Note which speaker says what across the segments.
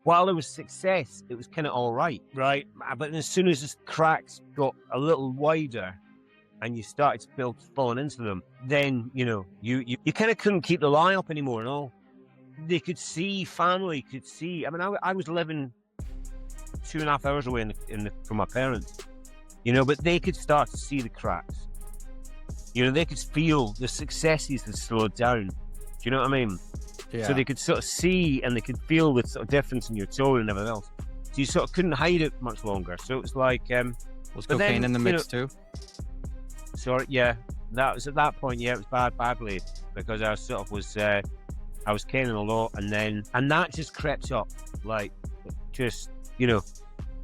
Speaker 1: while there was success, it was kind of all right. But as soon as the cracks got a little wider and you started to falling into them, then, you kind of couldn't keep the lie up anymore, They could see, family could see. I mean, I was living 2.5 hours away from my parents, but they could start to see the cracks. They could feel the successes had slowed down. Do you know what I mean?
Speaker 2: Yeah.
Speaker 1: So they could sort of see and they could feel the sort of difference in your tone and everything else. So you sort of couldn't hide it much longer. So it was like...
Speaker 2: was cocaine in the mix too?
Speaker 1: Sorry, yeah. That was at that point, yeah, it was badly, because I sort of was... I was caning a lot, and that just crept up. Like, just,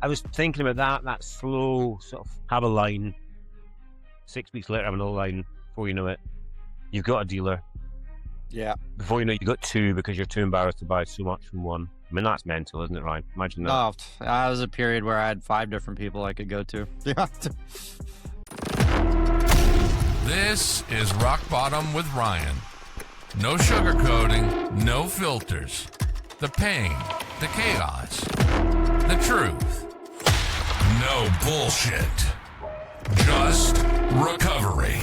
Speaker 1: I was thinking about that slow sort of have a line. 6 weeks later, have another line. Before you know it, you've got a dealer.
Speaker 2: Yeah.
Speaker 1: Before you know it, you got two because you're too embarrassed to buy so much from one. I mean, that's mental, isn't it, Ryan? Imagine that.
Speaker 2: No, that was a period where I had 5 different people I could go to. Yeah.
Speaker 3: This is Rock Bottom with Ryan. No sugarcoating, no filters. The pain, the chaos, the truth. No bullshit. Just recovery.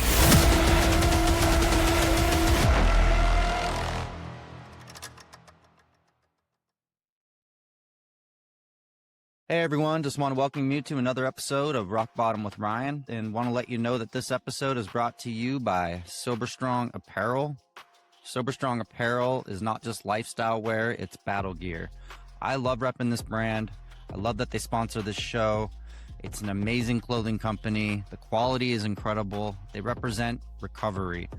Speaker 2: Hey everyone, just want to welcome you to another episode of Rock Bottom with Ryan, and want to let you know that this episode is brought to you by SoberStrong Apparel. SoberStrong Apparel is not just lifestyle wear, it's battle gear. I love repping this brand. I love that they sponsor this show. It's an amazing clothing company. The quality is incredible. They represent recovery.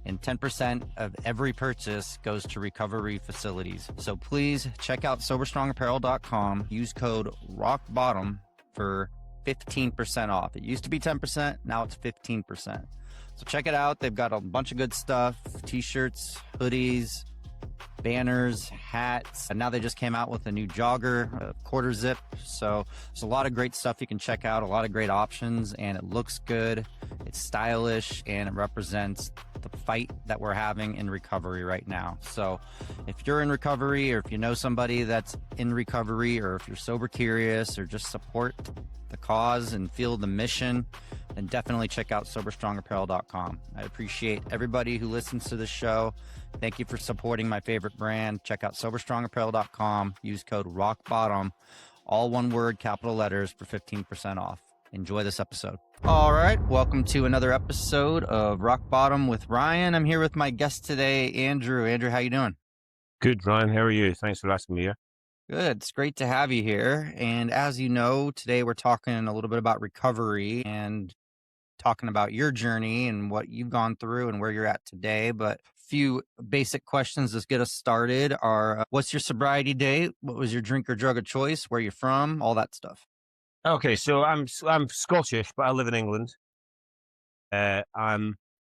Speaker 2: And 10% of every purchase goes to recovery facilities. So please check out SoberStrongApparel.com. Use code ROCKBOTTOM for 15% off. It used to be 10%, now it's 15%. So check it out. They've got a bunch of good stuff, t-shirts, hoodies, banners, hats. And now they just came out with a new jogger, a quarter zip. So there's a lot of great stuff you can check out, a lot of great options, and it looks good. It's stylish, and it represents the fight that we're having in recovery right now. So if you're in recovery, or if you know somebody that's in recovery, or if you're sober curious, or just support the cause and feel the mission, then definitely check out SoberStrongApparel.com. I appreciate everybody who listens to this show. Thank you for supporting my favorite brand. Check out SoberStrongApparel.com. Use code ROCKBOTTOM, all one word, capital letters, for 15% off. Enjoy this episode. All right, welcome to another episode of Rock Bottom with Ryan. I'm here with my guest today, Andrew. Andrew, how you doing?
Speaker 1: Good, Ryan. How are you? Thanks for asking me here.
Speaker 2: Good. It's great to have you here. And as you know, today we're talking a little bit about recovery and talking about your journey and what you've gone through and where you're at today. But a few basic questions to get us started are, what's your sobriety date? What was your drink or drug of choice? Where you're from? All that stuff.
Speaker 1: Okay, so I'm Scottish, but I live in England. Have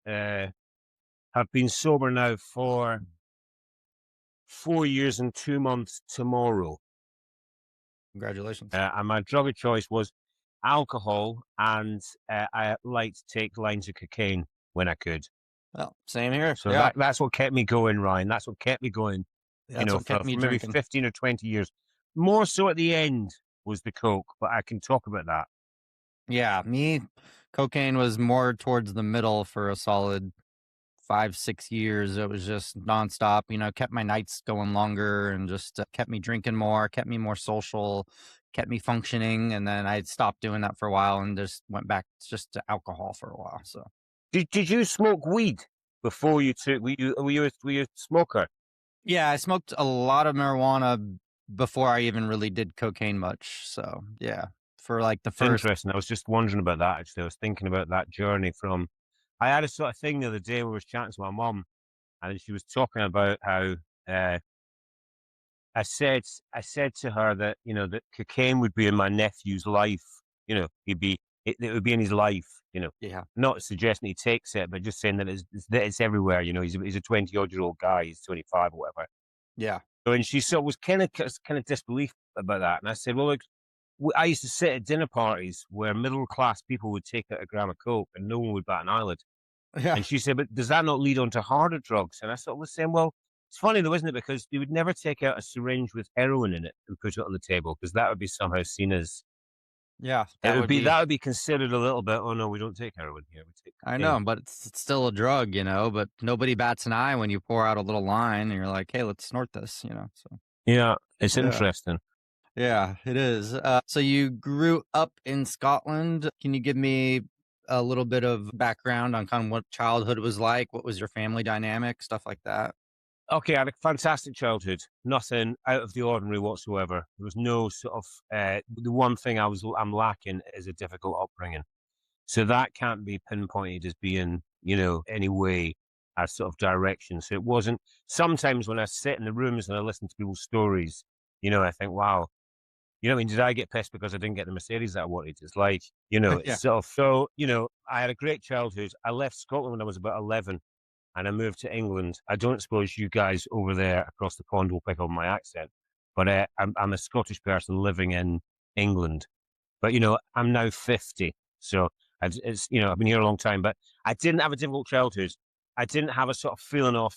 Speaker 1: been sober now for 4 years and 2 months tomorrow.
Speaker 2: Congratulations.
Speaker 1: And my drug of choice was alcohol, and I liked to take lines of cocaine when I could.
Speaker 2: Well, same here.
Speaker 1: So that's what kept me going, Ryan. That's what kept me going.
Speaker 2: That's what kept me
Speaker 1: for maybe
Speaker 2: drinking.
Speaker 1: 15 or 20 years. More so at the end was the coke, but I can talk about that.
Speaker 2: Yeah, cocaine was more towards the middle for a solid 5-6 years. It was just nonstop, kept my nights going longer, and just kept me drinking more, kept me more social, kept me functioning. And then I stopped doing that for a while and just went back just to alcohol for a while. So
Speaker 1: did you smoke weed before you took, were you a smoker?
Speaker 2: Yeah, I smoked a lot of marijuana before I even really did cocaine much. So yeah, for like the first.
Speaker 1: Interesting. I was just wondering about that, actually. I was thinking about that journey from, I had a sort of thing the other day where I was chatting to my mum, and she was talking about how I said to her that, that cocaine would be in my nephew's life. It would be in his life,
Speaker 2: Yeah.
Speaker 1: Not suggesting he takes it, but just saying that it's everywhere. He's a 20-odd-year-old guy. He's 25 or whatever.
Speaker 2: Yeah.
Speaker 1: So, and she sort of was kind of disbelief about that. And I said, well, look, I used to sit at dinner parties where middle-class people would take out a gram of coke and no one would bat an eyelid.
Speaker 2: Yeah.
Speaker 1: And she said, but does that not lead on to harder drugs? And I sort of was saying, well, It's funny though, isn't it? Because they would never take out a syringe with heroin in it and put it on the table, because that would be somehow seen as
Speaker 2: Yeah,
Speaker 1: that would be considered a little bit. Oh no, we don't take heroin here. We take
Speaker 2: I know,
Speaker 1: cocaine.
Speaker 2: but it's still a drug, but nobody bats an eye when you pour out a little line and you're like, hey, let's snort this. So,
Speaker 1: Yeah, it's
Speaker 2: yeah.
Speaker 1: interesting.
Speaker 2: Yeah, it is. So you grew up in Scotland. Can you give me a little bit of background on kind of what childhood was like? What was your family dynamic? Stuff like that.
Speaker 1: Okay, I had a fantastic childhood. Nothing out of the ordinary whatsoever. There was no sort of the one thing I'm lacking is a difficult upbringing. So that can't be pinpointed as being, any way as sort of direction. So it wasn't. Sometimes when I sit in the rooms and I listen to people's stories, I think, wow, did I get pissed because I didn't get the Mercedes that I wanted? It's like,
Speaker 2: Yeah.
Speaker 1: it's sort of, so, I had a great childhood. I left Scotland when I was about 11 and I moved to England. I don't suppose you guys over there across the pond will pick up my accent, but I'm a Scottish person living in England. But, I'm now 50. So I've been here a long time, but I didn't have a difficult childhood. I didn't have a sort of feeling of,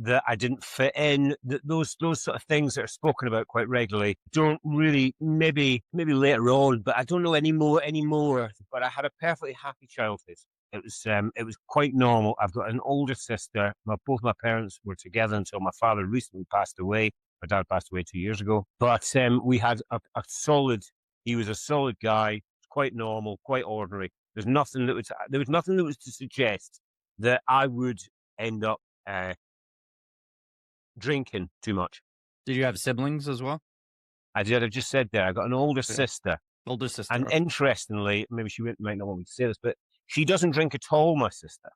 Speaker 1: that I didn't fit in. Those sort of things that are spoken about quite regularly don't really. Maybe later on, but I don't know anymore. But I had a perfectly happy childhood. It was quite normal. I've got an older sister. Both my parents were together until my father recently passed away. My dad passed away 2 years ago. But we had a solid. He was a solid guy, quite normal, quite ordinary. There was nothing that was to suggest that I would end up drinking too much.
Speaker 2: Did you have siblings as well?
Speaker 1: I did. I just said there. I got an older sister,
Speaker 2: Older sister.
Speaker 1: and
Speaker 2: Okay.
Speaker 1: interestingly, maybe might not want me to say this, but she doesn't drink at all. My sister,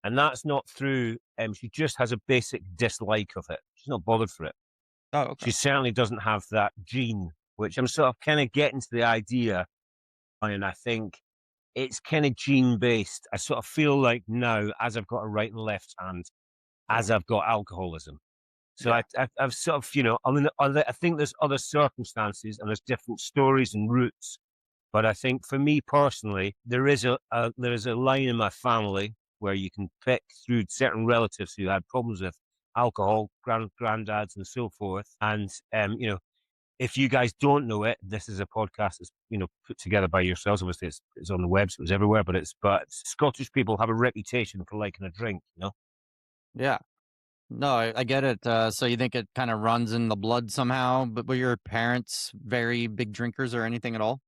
Speaker 1: and that's not through. She just has a basic dislike of it. She's not bothered for it.
Speaker 2: Oh, okay.
Speaker 1: She certainly doesn't have that gene, which I'm sort of kind of getting to the idea, and I think it's kind of gene based. I sort of feel like now, as I've got a right and left hand, as I've got alcoholism. So
Speaker 2: Yeah.
Speaker 1: I've sort of, I think there's other circumstances and there's different stories and routes. But I think for me personally, there is a line in my family where you can pick through certain relatives who had problems with alcohol, granddads and so forth. And, if you guys don't know it, this is a podcast that's, put together by yourselves. Obviously it's on the web, so it's everywhere, but Scottish people have a reputation for liking a drink.
Speaker 2: Yeah. No, I get it. So you think it kind of runs in the blood somehow? But were your parents very big drinkers or anything at all?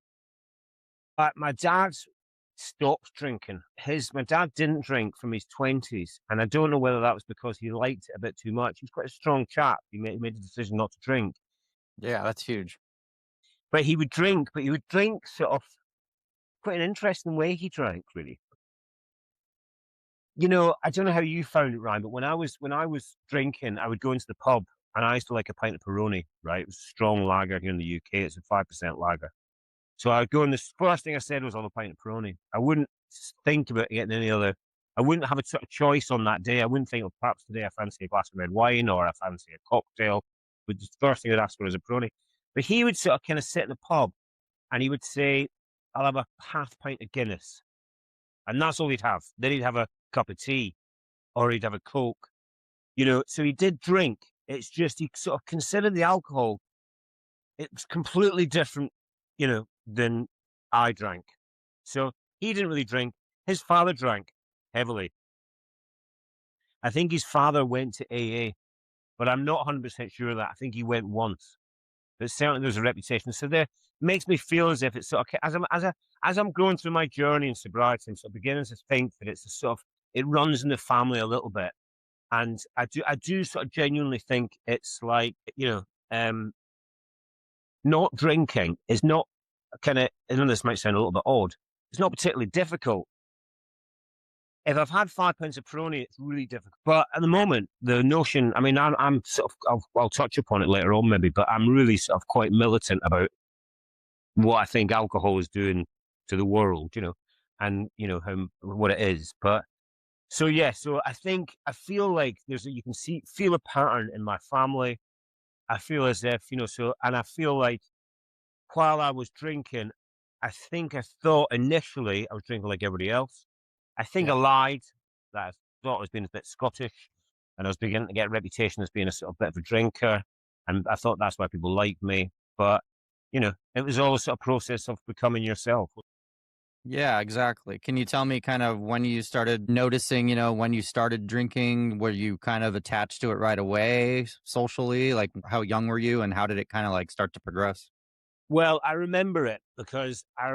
Speaker 1: My dad stopped drinking. My dad didn't drink from his 20s, and I don't know whether that was because he liked it a bit too much. He was quite a strong chap. He made the decision not to drink,
Speaker 2: Yeah, that's huge.
Speaker 1: but he would drink. But he would drink sort of quite an interesting way. He drank really. I don't know how you found it, Ryan, but when I was drinking, I would go into the pub, and I used to like a pint of Peroni. Right, it was a strong lager here in the UK. It's a 5% lager. So I'd go, and the first thing I said was, "I'll have a pint of Peroni." I wouldn't think about getting any other. I wouldn't have a sort of choice on that day. I wouldn't think, "Oh, perhaps today I fancy a glass of red wine or I fancy a cocktail." But the first thing I'd ask for is a Peroni. But he would sort of kind of sit in the pub and he would say, "I'll have a half pint of Guinness," and that's all he'd have. Then he'd have a cup of tea or he'd have a Coke. So he did drink. It's just he sort of considered the alcohol. It was completely different, than I drank. So he didn't really drink. His father drank heavily. I think his father went to AA, but I'm not 100% sure of that. I think he went once, but certainly there's a reputation. So there makes me feel as if it's sort of as I'm going through my journey in sobriety, I'm sort of beginning to think that it's a sort of it runs in the family a little bit, and I do sort of genuinely think it's like not drinking is not kind of, I know this might sound a little bit odd. It's not particularly difficult. If I've had 5 pints of Peroni, it's really difficult. But at the moment, the notion, I mean, I'm sort of, I'll touch upon it later on maybe, but I'm really sort of quite militant about what I think alcohol is doing to the world, and, what it is. But so, yeah, so I feel like you can feel a pattern in my family. I feel as if, and I feel like while I was drinking, I think I thought initially I was drinking like everybody else. I think I
Speaker 2: Yeah.
Speaker 1: lied that I thought I was being a bit Scottish. and I was beginning to get a reputation as being a sort of bit of a drinker, and I thought that's why people liked me. But it was all a sort of process of becoming yourself.
Speaker 2: Yeah, exactly. Can you tell me kind of when you started noticing, when you started drinking, were you kind of attached to it right away socially? Like how young were you and how did it kind of like start to progress?
Speaker 1: Well, I remember it because I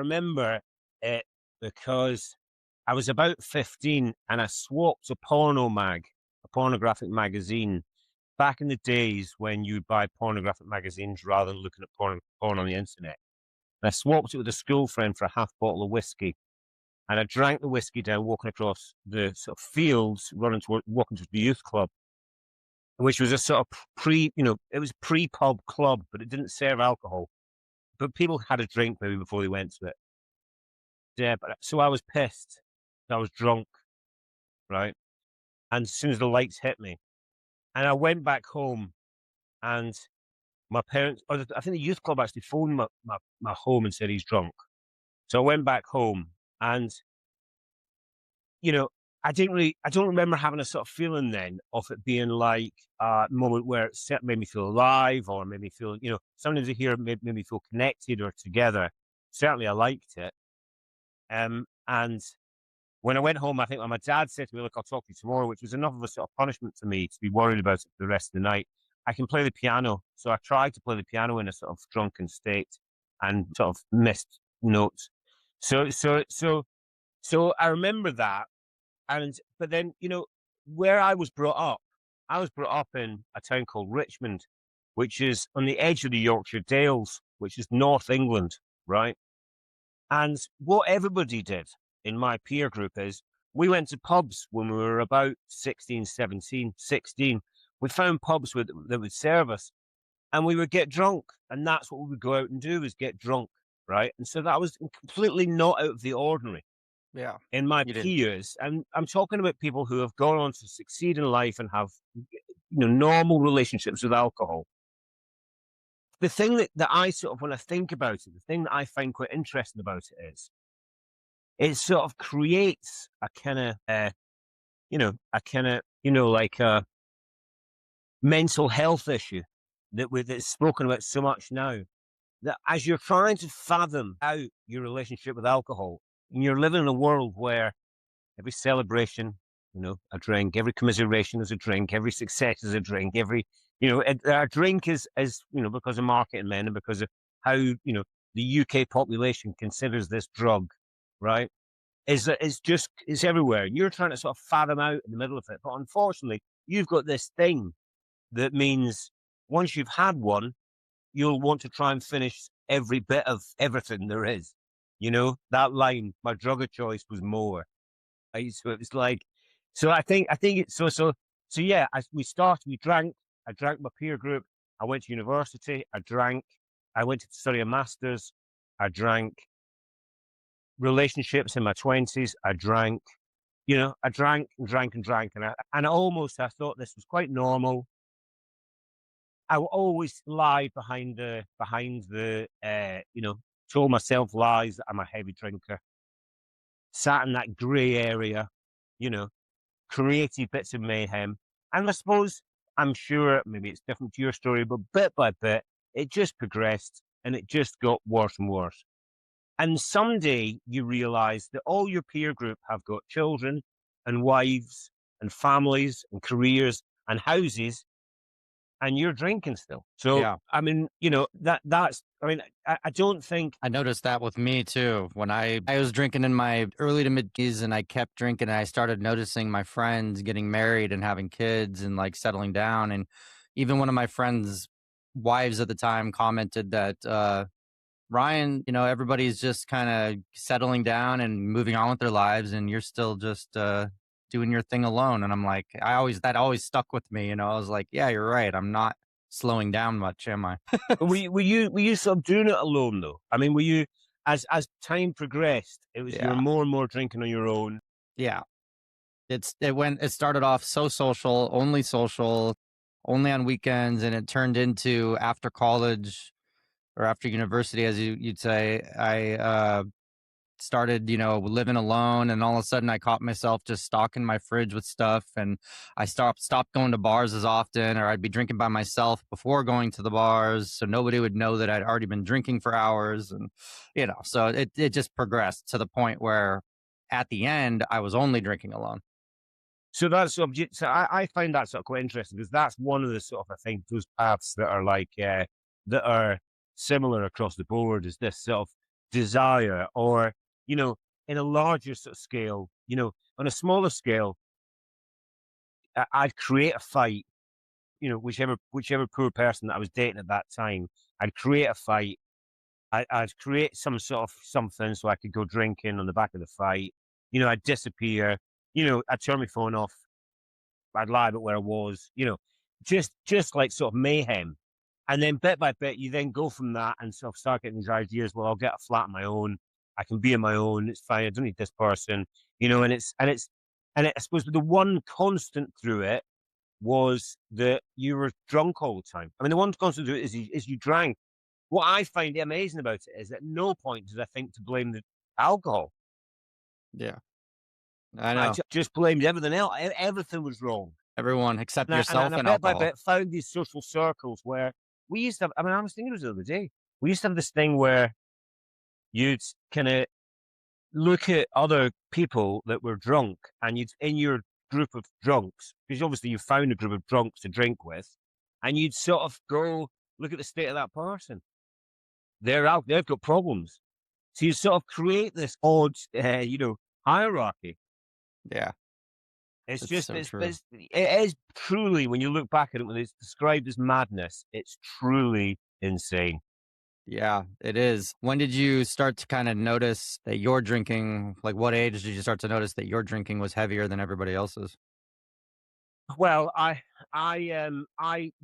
Speaker 1: was about 15 and I swapped a pornographic magazine. Back in the days when you would buy pornographic magazines rather than looking at porn on the internet. And I swapped it with a school friend for a half bottle of whiskey. And I drank the whiskey down, walking across the sort of fields, walking to the youth club, which was a sort of it was pre-pub club, but it didn't serve alcohol. But people had a drink maybe before they went to it. Yeah, but so I was pissed. I was drunk, right? And as soon as the lights hit me, and I went back home, and my parents, I think the youth club actually phoned my home and said he's drunk. So I went back home, and I don't remember having a sort of feeling then of it being like a moment where it made me feel alive or made me feel, sometimes you hear it made me feel connected or together. Certainly I liked it. And when I went home, I think my dad said to me, look, I'll talk to you tomorrow, which was enough of a sort of punishment to me to be worried about it for the rest of the night. I can play the piano. So I tried to play the piano in a sort of drunken state and sort of missed notes. So I remember that. But then, where I was brought up in a town called Richmond, which is on the edge of the Yorkshire Dales, which is North England, right? And what everybody did in my peer group is we went to pubs when we were about 16, 17, 16. We found pubs that would serve us and we would get drunk. And that's what we would go out and do, is get drunk, right? And so that was completely not out of the ordinary.
Speaker 2: Yeah.
Speaker 1: In my
Speaker 2: You did.
Speaker 1: peers, and I'm talking about people who have gone on to succeed in life and have normal relationships with alcohol. The thing that I sort of, when I think about it, the thing that I find quite interesting about it is it sort of creates a kind of like a mental health issue that's spoken about so much now, that as you're trying to fathom out your relationship with alcohol, and you're living in a world where every celebration, a drink, every commiseration is a drink, every success is a drink, a drink is because of marketing men and because of how, the UK population considers this drug, right? It's everywhere. You're trying to sort of fathom out in the middle of it. But unfortunately, you've got this thing that means once you've had one, you'll want to try and finish every bit of everything there is. That line, my drug of choice was more. So it was like, so I think it's so yeah. We drank. I drank my peer group. I went to university. I drank. I went to study a master's. I drank. Relationships in my 20s. I drank. I drank and drank and drank, and I thought this was quite normal. I always lied behind the told myself lies that I'm a heavy drinker. Sat in that grey area, created bits of mayhem. And I suppose, I'm sure maybe it's different to your story, but bit by bit, it just progressed and it just got worse and worse. And someday you realize that all your peer group have got children and wives and families and careers and houses, and you're drinking still. So,
Speaker 2: Yeah.
Speaker 1: I mean, I don't think.
Speaker 2: I noticed that with me too. When I was drinking in my early to mid 20s and I kept drinking, and I started noticing my friends getting married and having kids and like settling down. And even one of my friends' wives at the time commented that, Ryan, everybody's just kind of settling down and moving on with their lives, and you're still just doing your thing alone. And I'm like, that always stuck with me. I was like, yeah, you're right. I'm not slowing down much, am I?
Speaker 1: Were you sort of doing it alone though? I mean, were you, as time progressed, you were more and more drinking on your own?
Speaker 2: Yeah. It started off social, only on weekends, and it turned into after college or after university, as you'd say. started, living alone, and all of a sudden I caught myself just stocking my fridge with stuff, and I stopped going to bars as often, or I'd be drinking by myself before going to the bars, so nobody would know that I'd already been drinking for hours. And so it just progressed to the point where at the end I was only drinking alone.
Speaker 1: So that's so I find that sort of quite interesting, because that's one of the sort of, I think, those paths that are like that are similar across the board, is this sort of desire, or in a larger sort of scale, on a smaller scale, I'd create a fight, whichever poor person that I was dating at that time, I'd create a fight. I'd create some sort of something so I could go drinking on the back of the fight. I'd disappear. I'd turn my phone off. I'd lie about where I was. Just like sort of mayhem. And then bit by bit, you then go from that and sort of start getting these ideas. Well, I'll get a flat on my own. I can be on my own. It's fine. I don't need this person. I suppose the one constant through it was that you were drunk all the time. I mean, the one constant through it is you drank. What I find amazing about it is at no point did I think to blame the alcohol.
Speaker 2: Yeah, I know.
Speaker 1: I just blamed everything else. Everything was wrong.
Speaker 2: Everyone except yourself and
Speaker 1: bit by
Speaker 2: alcohol.
Speaker 1: bit found these social circles where we used to have, I was thinking it was the other day, we used to have this thing where you'd kind of look at other people that were drunk, and you'd, in your group of drunks, because obviously you found a group of drunks to drink with, and you'd sort of go look at the state of that person. They've got problems. So you sort of create this odd, hierarchy.
Speaker 2: Yeah.
Speaker 1: It is truly, when you look back at it, when it's described as madness, it's truly insane.
Speaker 2: Yeah, it is. When did you start to kind of notice that your drinking, like what age did you start to notice that your drinking was heavier than everybody else's?
Speaker 1: Well, I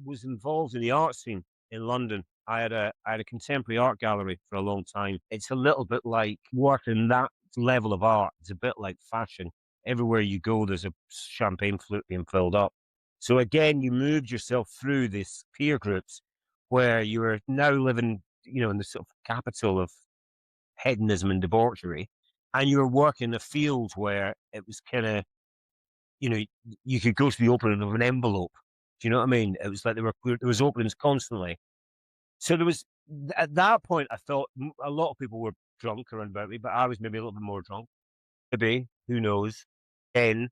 Speaker 1: was involved in the art scene in London. I had a contemporary art gallery for a long time. It's a little bit like working that level of art. It's a bit like fashion. Everywhere you go, there's a champagne flute being filled up. So again, you moved yourself through these peer groups where you were now living, in the sort of capital of hedonism and debauchery, and you were working a field where it was kind of, you could go to the opening of an envelope. Do you know what I mean? It was like there was openings constantly. So there was, at that point, I thought a lot of people were drunk around about me, but I was maybe a little bit more drunk. Maybe, who knows? Then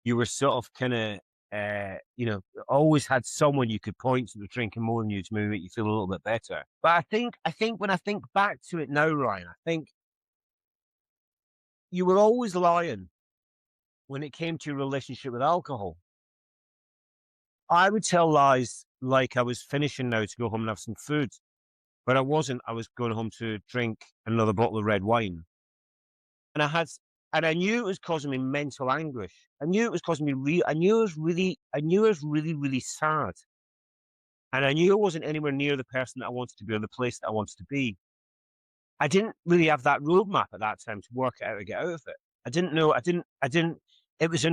Speaker 1: you were sort of kind of, always had someone you could point to that drinking more than you to maybe make you feel a little bit better. But I think when I think back to it now, Ryan, I think you were always lying when it came to your relationship with alcohol. I would tell lies like I was finishing now to go home and have some food, but I wasn't. I was going home to drink another bottle of red wine. And I knew it was causing me mental anguish. I knew it was causing me I knew it was really, really sad. And I knew I wasn't anywhere near the person that I wanted to be, or the place that I wanted to be. I didn't really have that roadmap at that time to work out how to get out of it. I didn't know. It was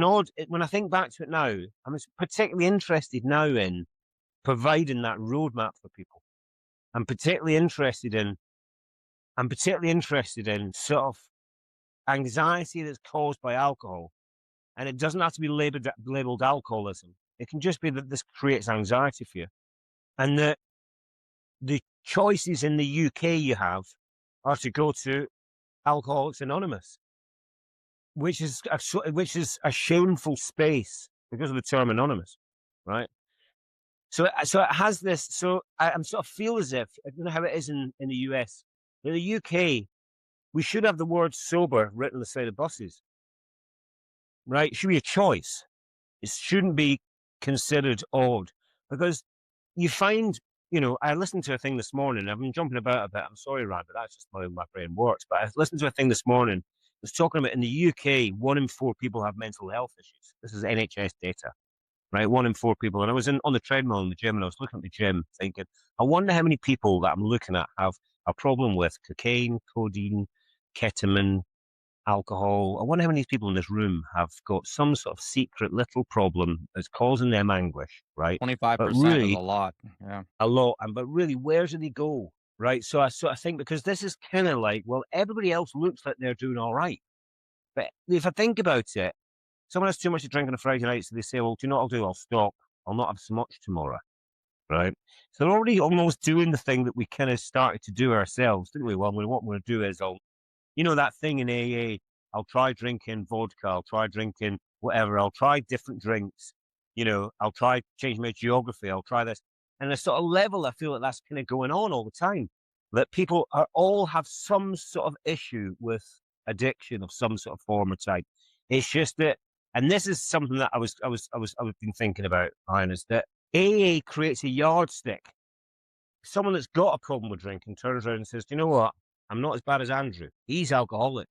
Speaker 1: when I think back to it now, I'm particularly interested now in providing that roadmap for people. I'm particularly interested in sort of anxiety that's caused by alcohol. And it doesn't have to be labeled alcoholism. It can just be that this creates anxiety for you. And that the choices in the UK you have are to go to Alcoholics Anonymous, which is a shameful space because of the term anonymous, right? So it has this. So I'm sort of feel as if, I don't know how it is in the US. In the UK, we should have the word sober written on the side of buses, right? It should be a choice. It shouldn't be considered odd, because you find, I listened to a thing this morning. I've been jumping about a bit. I'm sorry, Ryan, but that's just how my brain works. But I listened to a thing this morning. It was talking about, in the UK, 1 in 4 people have mental health issues. This is NHS data, right? 1 in 4 people. And I was on the treadmill in the gym, and I was looking at the gym thinking, I wonder how many people that I'm looking at have a problem with cocaine, codeine, ketamine, alcohol. I wonder how many people in this room have got some sort of secret little problem that's causing them anguish, right?
Speaker 2: 25%
Speaker 1: really,
Speaker 2: is a lot. Yeah.
Speaker 1: a lot. But really, where do they go? right? So I sort of think, because this is kind of like, well, everybody else looks like they're doing all right. But if I think about it, someone has too much to drink on a Friday night, so they say, well, do you know what I'll do? I'll stop. I'll not have so much tomorrow, right? So they're already almost doing the thing that we kind of started to do ourselves, didn't we? Well, what we're going to do is that thing in AA, I'll try drinking vodka, I'll try drinking whatever, I'll try different drinks, I'll try change my geography, I'll try this. And a sort of level, I feel like that's kind of going on all the time, that people all have some sort of issue with addiction of some sort of form or type. It's just that, and this is something that I was been thinking about, Ryan, is that AA creates a yardstick. Someone that's got a problem with drinking turns around and says, "Do you know what? I'm not as bad as Andrew. He's alcoholic."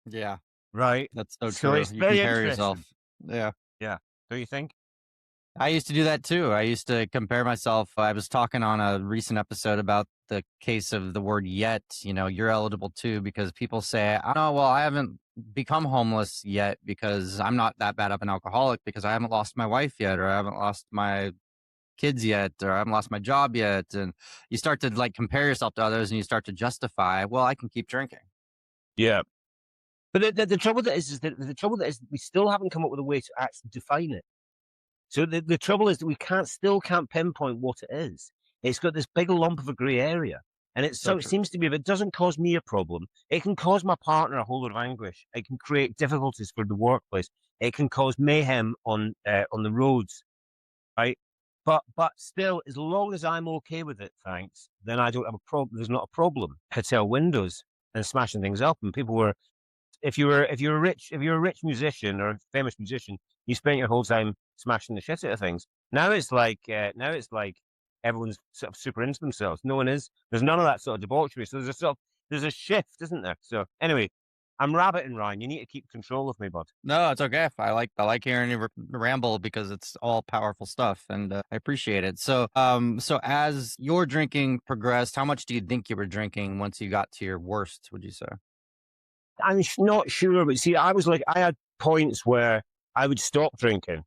Speaker 2: Yeah,
Speaker 1: Right?
Speaker 2: that's so
Speaker 1: So
Speaker 2: true.
Speaker 1: it's
Speaker 2: You
Speaker 1: very
Speaker 2: compare
Speaker 1: interesting.
Speaker 2: yourself. Yeah.
Speaker 1: Yeah. Do you think?
Speaker 2: I used to do that too. I used to compare myself. I was talking on a recent episode about the case of the word yet. You're eligible too, because people say, "Oh, well, I haven't become homeless yet because I'm not that bad of an alcoholic because I haven't lost my wife yet, or I haven't lost my kids yet, or I haven't lost my job yet." And you start to like compare yourself to others, and you start to justify, well, I can keep drinking.
Speaker 1: Yeah. But the trouble that is that we still haven't come up with a way to actually define it. So the trouble is that we still can't pinpoint what it is. It's got this big lump of a grey area. And it seems to be, if it doesn't cause me a problem, it can cause my partner a whole lot of anguish. It can create difficulties for the workplace. It can cause mayhem on the roads, right? But still, as long as I'm okay with it, thanks, then I don't have a problem. There's not a problem. Hotel windows and smashing things up, and people were. If you're a rich musician or a famous musician, you spent your whole time smashing the shit out of things. Now it's like everyone's sort of super into themselves. No one is. There's none of that sort of debauchery. So there's a shift, isn't there? So anyway, I'm rabbiting, Ryan. You need to keep control of me, bud.
Speaker 2: No, it's okay. I like hearing you ramble because it's all powerful stuff, and I appreciate it. So, so as your drinking progressed, how much do you think you were drinking once you got to your worst? Would you say?
Speaker 1: I'm not sure, but see, I had points where I would stop drinking,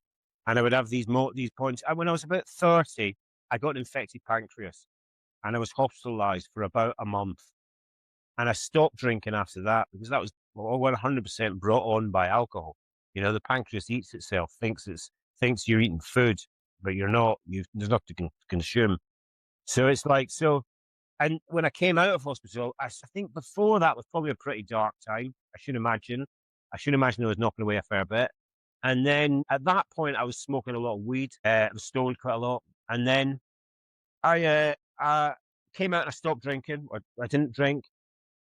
Speaker 1: and I would have these points. When I was about 30, I got an infected pancreas, and I was hospitalised for about a month, and I stopped drinking after that because that was 100% brought on by alcohol. The pancreas eats itself, thinks you're eating food, but you're not. There's nothing to consume. So it's like so. And when I came out of hospital, I think before that was probably a pretty dark time. I should imagine I was knocking away a fair bit. And then at that point, I was smoking a lot of weed. I was stoned quite a lot. And then I came out and I stopped drinking. Or I didn't drink.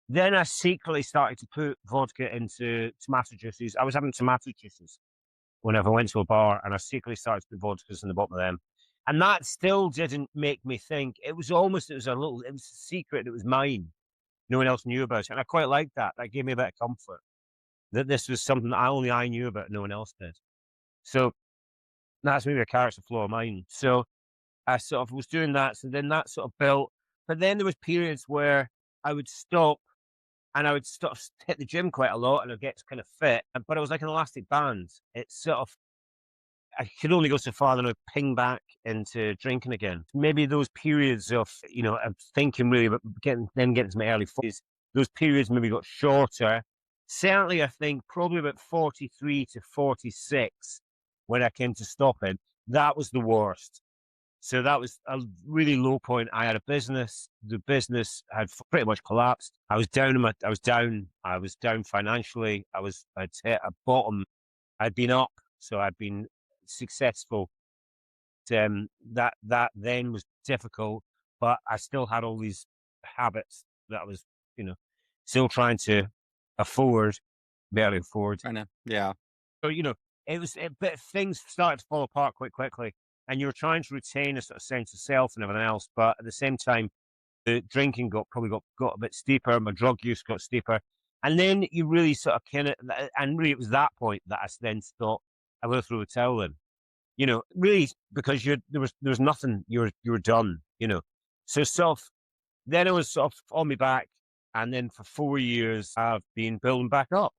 Speaker 1: Then I secretly started to put vodka into tomato juices. I was having tomato juices whenever I went to a bar, and I secretly started to put vodkas in the bottom of them. And that still didn't make me think. It was a secret that was mine. No one else knew about it. And I quite liked that. That gave me a bit of comfort that this was something that only I knew about, no one else did. So that's maybe a character flaw of mine. So I sort of was doing that. So then that sort of built. But then there was periods where I would stop and I would sort of hit the gym quite a lot and I'd get kind of fit. But I was like an elastic band. It's sort of, I could only go so far, then I'd ping back into drinking again. Maybe those periods of, I'm thinking really about getting to my early 40s, those periods maybe got shorter. Certainly, I think probably about 43 to 46 when I came to stopping, that was the worst. So that was a really low point. I had a business. The business had pretty much collapsed. I was down financially. I'd hit a bottom. I'd been up, so I'd been successful. That then was difficult, but I still had all these habits that I was, still trying to barely afford.
Speaker 2: I know. Yeah.
Speaker 1: So, but things started to fall apart quite quickly, and you were trying to retain a sort of sense of self and everything else. But at the same time, the drinking got a bit steeper. My drug use got steeper. And then you really sort of and really it was that point that I then thought I will throw the towel in, really because there was nothing, you were done, So then I was sort of on my back. And then for 4 years, I've been building back up.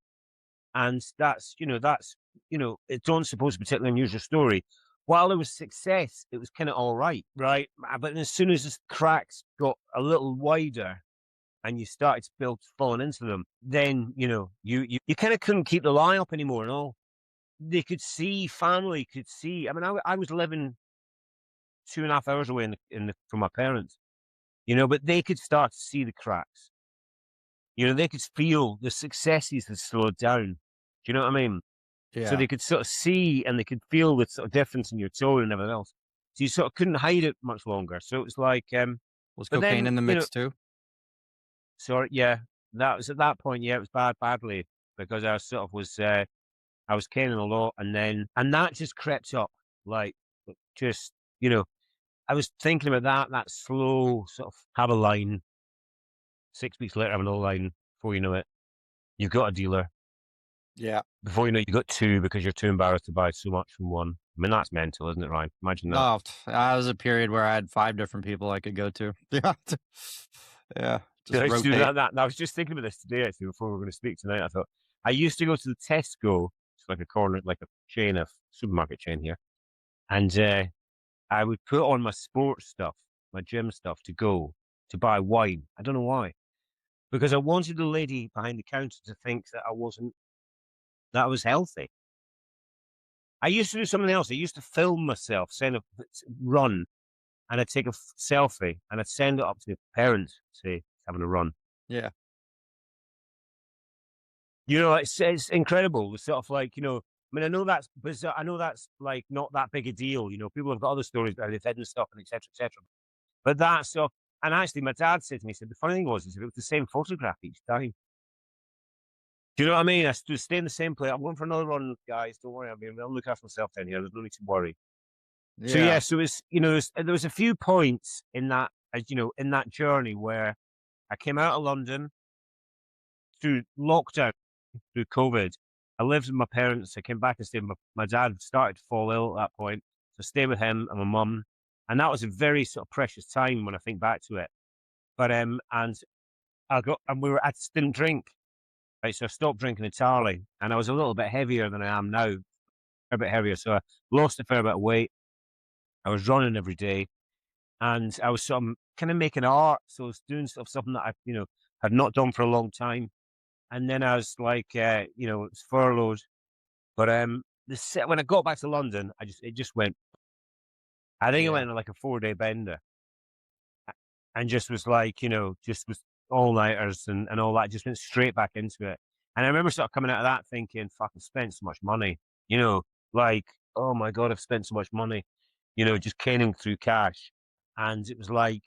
Speaker 1: And it's not supposed to be a particularly unusual story. while there was success, it was kind of all right. Right. But as soon as the cracks got a little wider and you started to build falling into them, then, you kind of couldn't keep the lie up anymore and all. They could see, family could see. I mean, I was living 2.5 hours away from my parents, but they could start to see the cracks. They could feel the successes had slowed down. Do you know what I mean?
Speaker 2: Yeah.
Speaker 1: So they could sort of see and they could feel the sort of difference in your tone and everything else. So you sort of couldn't hide it much longer. So it was like,
Speaker 2: Was
Speaker 1: but
Speaker 2: cocaine
Speaker 1: then,
Speaker 2: in the mix too?
Speaker 1: sorry, yeah, that was at that point. Yeah, it was badly because I sort of was, I was caning a lot, and that just crept up, like just, I was thinking about that slow sort of have a line. 6 weeks later, have another line. Before you know it, you've got a dealer.
Speaker 2: Yeah.
Speaker 1: Before you know it, you got two because you're too embarrassed to buy so much from one. I mean, that's mental, isn't it, Ryan? Imagine that.
Speaker 2: No, that was a period where I had 5 different people I could go to. Yeah. Yeah. Just rotate.
Speaker 1: That, I was just thinking about this today, actually, before we were going to speak tonight. I thought, I used to go to the Tesco, it's like a corner, like a chain of supermarket chain here. And I would put on my sports stuff, my gym stuff to buy wine. I don't know why. Because I wanted the lady behind the counter to think that I was healthy. I used to do something else. I used to film myself, run, and I'd take a selfie and I'd send it up to parents, say, having a run.
Speaker 2: Yeah.
Speaker 1: It's incredible. It's sort of like, I mean, I know that's bizarre. I know that's like not that big a deal. People have got other stories about they've hidden stuff and et cetera, et cetera. But that's so, and actually my dad said to me, he said, the funny thing was it was the same photograph each time. Do you know what I mean? I stood stay in the same place. I'm going for another run, guys. Don't worry. I'll look after myself down here. There's no need to worry.
Speaker 2: Yeah.
Speaker 1: So it's, there was a few points in that, in that journey where I came out of London through lockdown, through COVID. I lived with my parents. I came back and stayed with my dad started to fall ill at that point. So I stayed with him and my mum. And that was a very sort of precious time when I think back to it. But, and I just didn't drink. Right. So I stopped drinking entirely and I was a little bit heavier than I am now, a bit heavier. So I lost a fair bit of weight. I was running every day and I was kind of making art. So I was doing something that I, had not done for a long time. And then I was like, it was furloughed. But when I got back to London, it just went. I think it went on like a 4-day bender, and just was like, just was all nighters and all that. Just went straight back into it. And I remember sort of coming out of that thinking, "Fucking spent so much money," like, oh my god, I've spent so much money, just caning through cash. And it was like,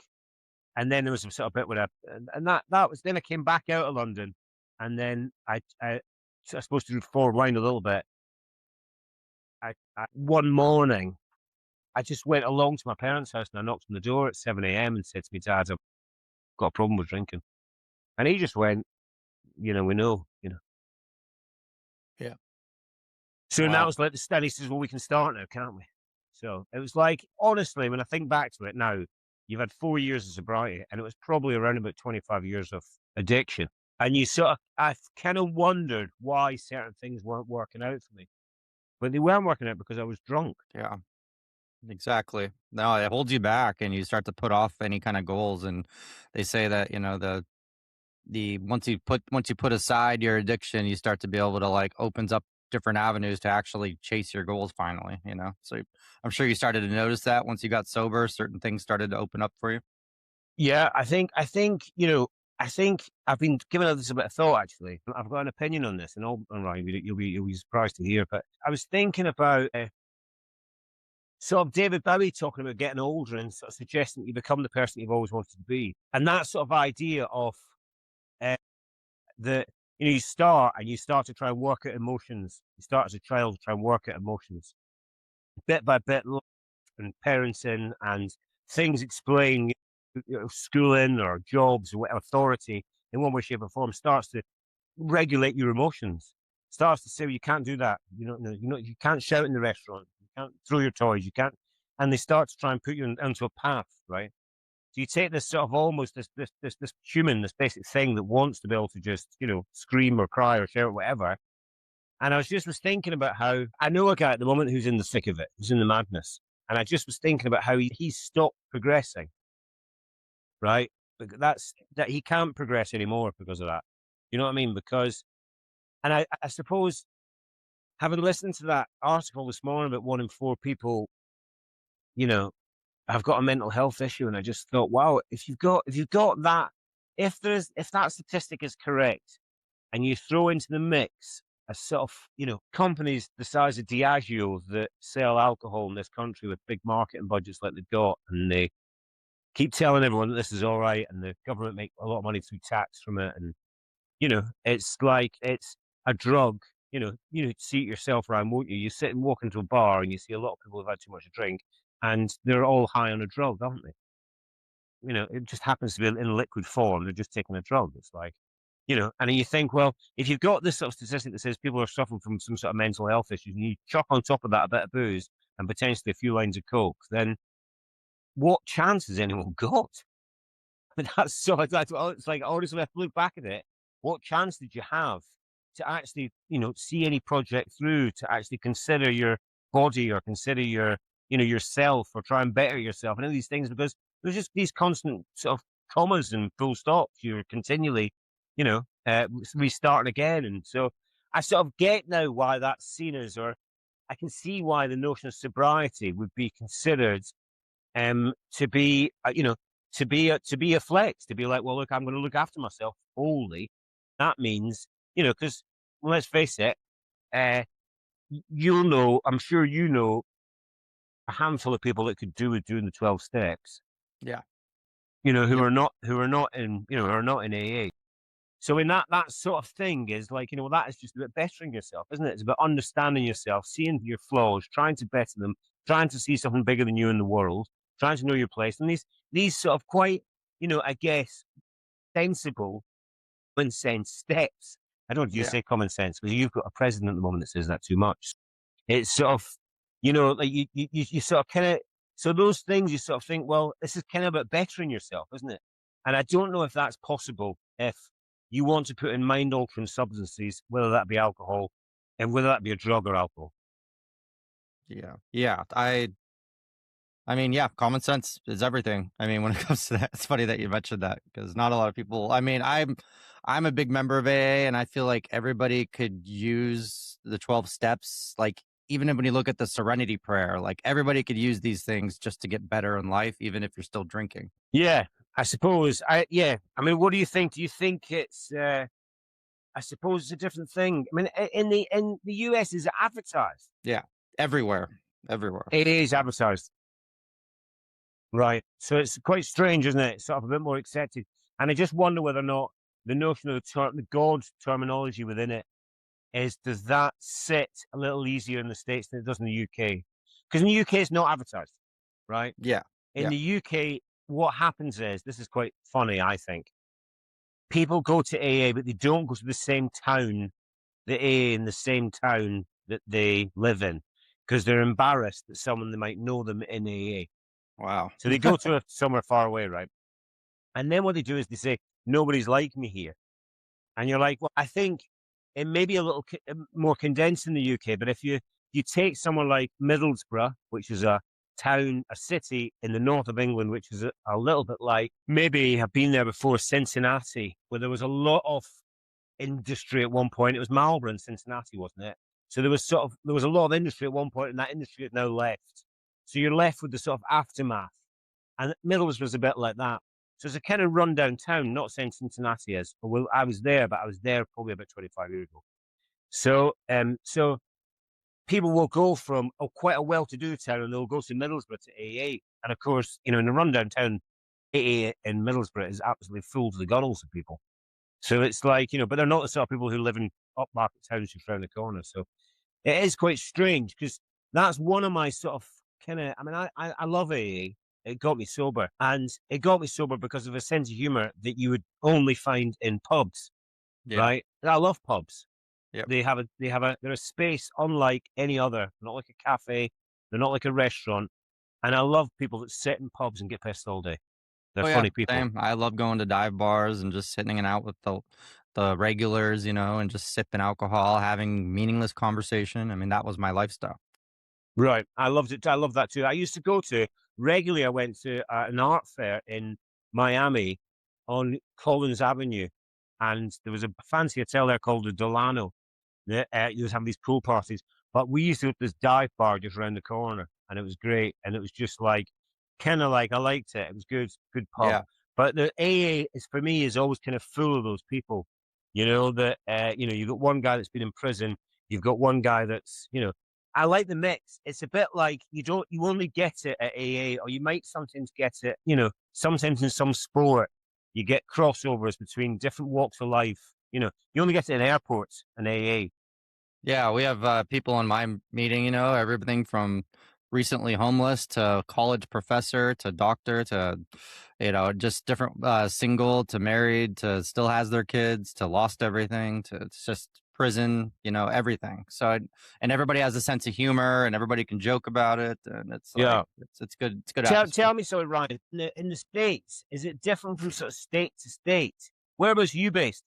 Speaker 1: and then there was a sort of bit with and that was then I came back out of London. And then I supposed to forward wind a little bit. One morning, I just went along to my parents' house and I knocked on the door at 7 a.m. and said to me, "Dad, I've got a problem with drinking." And he just went, "We know."
Speaker 2: Yeah.
Speaker 1: So now it's like the study says, "Well, we can start now, can't we?" So it was like, honestly, when I think back to it now, you've had 4 years of sobriety and it was probably around about 25 years of addiction. And I kind of wondered why certain things weren't working out for me. But they weren't working out because I was drunk.
Speaker 2: Yeah. Exactly. No, it holds you back and you start to put off any kind of goals. And they say that, the once you put aside your addiction, you start to be able to like opens up different avenues to actually chase your goals finally, So I'm sure you started to notice that once you got sober, certain things started to open up for you.
Speaker 1: Yeah, I think I've been giving this a bit of thought, actually. I've got an opinion on this, and Ryan, you'll be surprised to hear. But I was thinking about sort of David Bowie talking about getting older and sort of suggesting you become the person you've always wanted to be, and that sort of idea of that you start to try and work out emotions. You start as a child to try and work out emotions, bit by bit, and parenting and things explain. Schooling or jobs or authority in one way, shape, or form starts to regulate your emotions. Starts to say, well, you can't do that. You can't shout in the restaurant. You can't throw your toys. You can't. And they start to try and put you into a path, right? So you take this sort of almost this human, this basic thing that wants to be able to just, scream or cry or shout or whatever, And I was thinking about how I know a guy at the moment who's in the thick of it, who's in the madness. And I just was thinking about how he stopped progressing, right? But that he can't progress anymore because of that. You know what I mean? Because, and I suppose having listened to that article this morning about 1 in 4 people, you know, have got a mental health issue. And I just thought, wow, if you've got that, if that statistic is correct and you throw into the mix a sort of, companies the size of Diageo that sell alcohol in this country with big marketing budgets like they've got, and they keep telling everyone that this is all right, and the government make a lot of money through tax from it, and it's like it's a drug. You see it yourself around, won't you? You sit and walk into a bar and you see a lot of people who've had too much to drink, and they're all high on a drug, aren't they? It just happens to be in liquid form. They're just taking a drug. It's like, and then you think, well, if you've got this sort of statistic that says people are suffering from some sort of mental health issues, and you chuck on top of that a bit of booze and potentially a few lines of coke, then what chance has anyone got? But that's so it's like honestly, I have to look back at it. What chance did you have to actually, see any project through, to actually consider your body or consider your, yourself, or try and better yourself and all these things? Because there's just these constant sort of commas and full stops. You're continually, restarting again. And so I sort of get now why that's seen as, or I can see why the notion of sobriety would be considered to be, to be a flex, to be like, well, look, I'm going to look after myself wholly. That means, because let's face it, you'll know, I'm sure you know, a handful of people that could do with doing the 12 steps.
Speaker 2: Yeah.
Speaker 1: Who
Speaker 2: Yep.
Speaker 1: are not in, who are not in AA. So in that sort of thing is like, that is just about bettering yourself, isn't it? It's about understanding yourself, seeing your flaws, trying to better them, trying to see something bigger than you in the world, trying to know your place. And these sort of quite, I guess, sensible, common sense steps. I don't know if you say common sense, because you've got a president at the moment that says that too much. It's sort of, like you sort of kind of, so those things you sort of think, well, this is kind of about bettering yourself, isn't it? And I don't know if that's possible if you want to put in mind altering substances, whether that be alcohol and whether that be a drug or alcohol.
Speaker 2: Yeah. Yeah. I mean, yeah, common sense is everything. I mean, when it comes to that, it's funny that you mentioned that, because not a lot of people, I mean, I'm a big member of AA, and I feel like everybody could use the 12 steps. Like, even when you look at the Serenity Prayer, like everybody could use these things just to get better in life, even if you're still drinking.
Speaker 1: Yeah, I suppose. I mean, what do you think? Do you think it's, I suppose it's a different thing. I mean, in the US, is it advertised?
Speaker 2: Yeah. Everywhere.
Speaker 1: It is advertised. Right. So it's quite strange, isn't it? It's sort of a bit more accepted. And I just wonder whether or not the notion of the God terminology within it does that sit a little easier in the States than it does in the UK? Because in the UK, it's not advertised, right?
Speaker 2: Yeah.
Speaker 1: In the UK, what happens is, this is quite funny, I think. People go to AA, but they don't go to the same town, the AA in the same town that they live in, because they're embarrassed that someone they might know them in AA.
Speaker 2: Wow.
Speaker 1: So they go to somewhere far away, right? And then what they do is they say, nobody's like me here. And you're like, well, I think it may be a little more condensed in the UK, but if you take someone like Middlesbrough, which is a town, a city in the north of England, which is a little bit like, maybe have been there before, Cincinnati, where there was a lot of industry at one point. It was Marlborough in Cincinnati, wasn't it? So there was a lot of industry at one point, and that industry has now left. So you're left with the sort of aftermath. And Middlesbrough was a bit like that. So it's a kind of rundown town, not saying Cincinnati is. Well, I was there, but I was there probably about 25 years ago. So people will go from quite a well-to-do town, and they'll go to Middlesbrough to AA. And of course, in a rundown town, AA in Middlesbrough is absolutely full to the gunnels of people. So it's like, but they're not the sort of people who live in upmarket towns just around the corner. So it is quite strange, because that's one of my sort of kind of, I mean, I love AA. It got me sober, and it got me sober because of a sense of humor that you would only find in pubs, right? And I love pubs.
Speaker 2: Yep.
Speaker 1: They're a space unlike any other, not like a cafe. They're not like a restaurant. And I love people that sit in pubs and get pissed all day. They're funny people.
Speaker 2: Same. I love going to dive bars and just sitting out with the regulars, and just sipping alcohol, having meaningless conversation. I mean, that was my lifestyle.
Speaker 1: Right. I loved it. I love that too. I used to go to regularly. I went to an art fair in Miami on Collins Avenue, and there was a fancy hotel there called the Delano. You just have these pool parties, but we used to go to this dive bar just around the corner, and it was great. And it was just like, kind of like I liked it. It was good pub.
Speaker 2: Yeah.
Speaker 1: But the AA is for me is always kind of full of those people. That you've got one guy that's been in prison. You've got one guy that's I like the mix. It's a bit like you only get it at AA, or you might sometimes get it. Sometimes in some sport you get crossovers between different walks of life. You only get it in airports and AA.
Speaker 2: Yeah, we have people in my meeting, everything from recently homeless to college professor to doctor to, just different single to married to still has their kids to lost everything to it's just prison, everything. And everybody has a sense of humor and everybody can joke about it. And it's like,
Speaker 1: Yeah.
Speaker 2: it's good. It's good.
Speaker 1: Tell me so, Ryan. In the States, is it different from sort of state to state? Where was you based?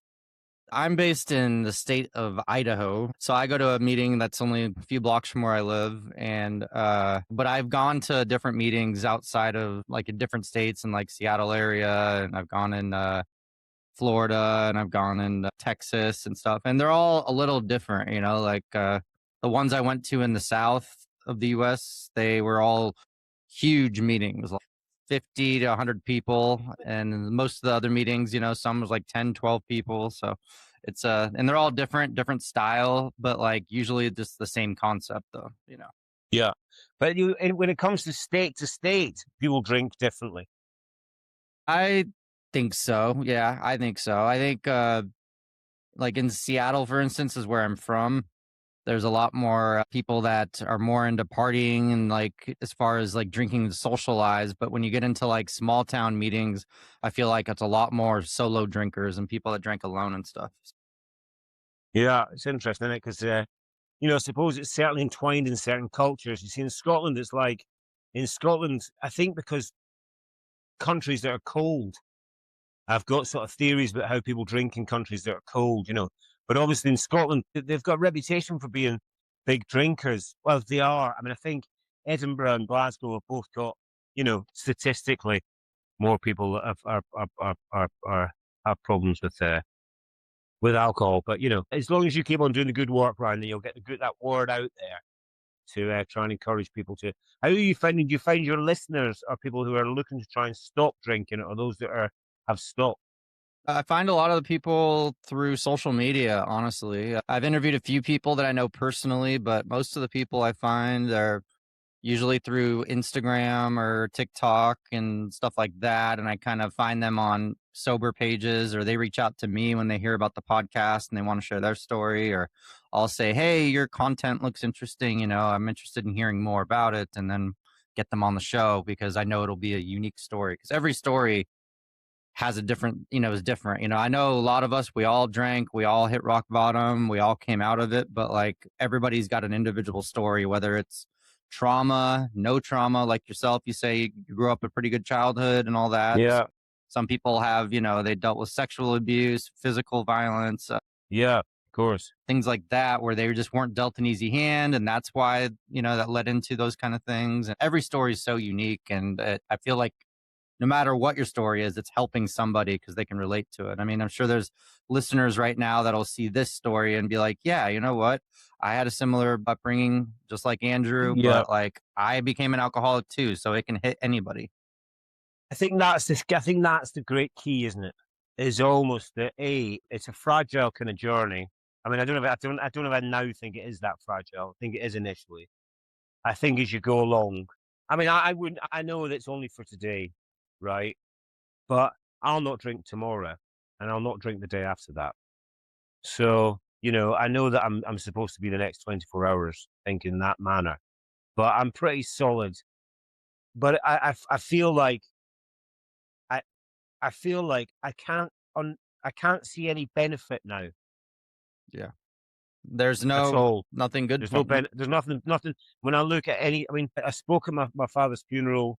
Speaker 2: I'm based in the state of Idaho. So I go to a meeting that's only a few blocks from where I live. But I've gone to different meetings outside of like in different states in like Seattle area. And I've gone in Florida and I've gone in Texas and stuff. And they're all a little different, the ones I went to in the South of the US, they were all huge meetings, like 50 to 100 people. And most of the other meetings, some was like 10, 12 people. So it's and they're all different style, but like usually just the same concept though.
Speaker 1: Yeah. But when it comes to state, people drink differently.
Speaker 2: I think so. Yeah, I think so. I think like in Seattle, for instance, is where I'm from. There's a lot more people that are more into partying and like as far as like drinking to socialize. But when you get into like small town meetings, I feel like it's a lot more solo drinkers and people that drink alone and stuff.
Speaker 1: Yeah, it's interesting, isn't it? Because I suppose it's certainly entwined in certain cultures. You see, in Scotland, it's like in Scotland, I think because countries that are cold, I've got sort of theories about how people drink in countries that are cold, But obviously in Scotland, they've got a reputation for being big drinkers. Well, they are. I mean, I think Edinburgh and Glasgow have both got, statistically more people that have problems with alcohol. But as long as you keep on doing the good work, Ryan, then you'll get that word out there to try and encourage people to. How are you finding? Do you find your listeners are people who are looking to try and stop drinking, or those that have stopped?
Speaker 2: I find a lot of the people through social media, honestly. I've interviewed a few people that I know personally, but most of the people I find are usually through Instagram or TikTok and stuff like that. And I kind of find them on sober pages, or they reach out to me when they hear about the podcast and they want to share their story, or I'll say, hey, your content looks interesting. I'm interested in hearing more about it, and then get them on the show because I know it'll be a unique story, because every story has a different, is different. I know a lot of us, we all drank, we all hit rock bottom, we all came out of it, but like everybody's got an individual story, whether it's trauma, no trauma, like yourself, you say you grew up a pretty good childhood and all that.
Speaker 1: Yeah.
Speaker 2: Some people have, they dealt with sexual abuse, physical violence.
Speaker 1: Yeah, of course.
Speaker 2: Things like that, where they just weren't dealt an easy hand. And that's why, that led into those kind of things. And every story is so unique. And I feel like no matter what your story is, it's helping somebody because they can relate to it. I mean, I'm sure there's listeners right now that'll see this story and be like, yeah, you know what? I had a similar upbringing just like Andrew, but like I became an alcoholic too. So it can hit anybody.
Speaker 1: I think that's the great key, isn't it? Is almost that it's a fragile kind of journey. I mean, I don't know if I now think it is that fragile. I think it is initially. I think as you go along. I mean, I know that it's only for today, right? But I'll not drink tomorrow, and I'll not drink the day after that. So, I know that I'm supposed to be the next 24 hours thinking in that manner, but I'm pretty solid. But I feel like I feel like I can't see any benefit now.
Speaker 2: Yeah. There's
Speaker 1: That's all.
Speaker 2: nothing good.
Speaker 1: There's there's nothing. When I look at I mean, I spoke at my father's funeral.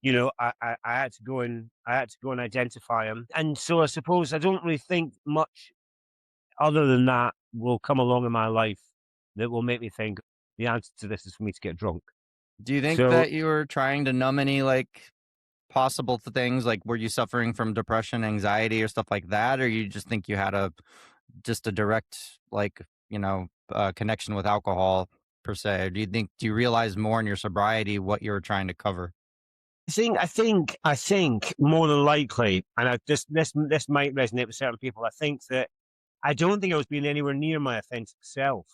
Speaker 1: I had to go and identify him, and so I suppose I don't really think much other than that will come along in my life that will make me think the answer to this is for me to get drunk.
Speaker 2: Do you think
Speaker 1: So-
Speaker 2: that you were trying to numb any like possible things? Like, were you suffering from depression, anxiety, or stuff like that? Or you just think you had a direct, like, connection with alcohol per se? Or do you realize more in your sobriety what you were trying to cover?
Speaker 1: I think more than likely, and this might resonate with certain people. I think that I don't think I was being anywhere near my authentic self.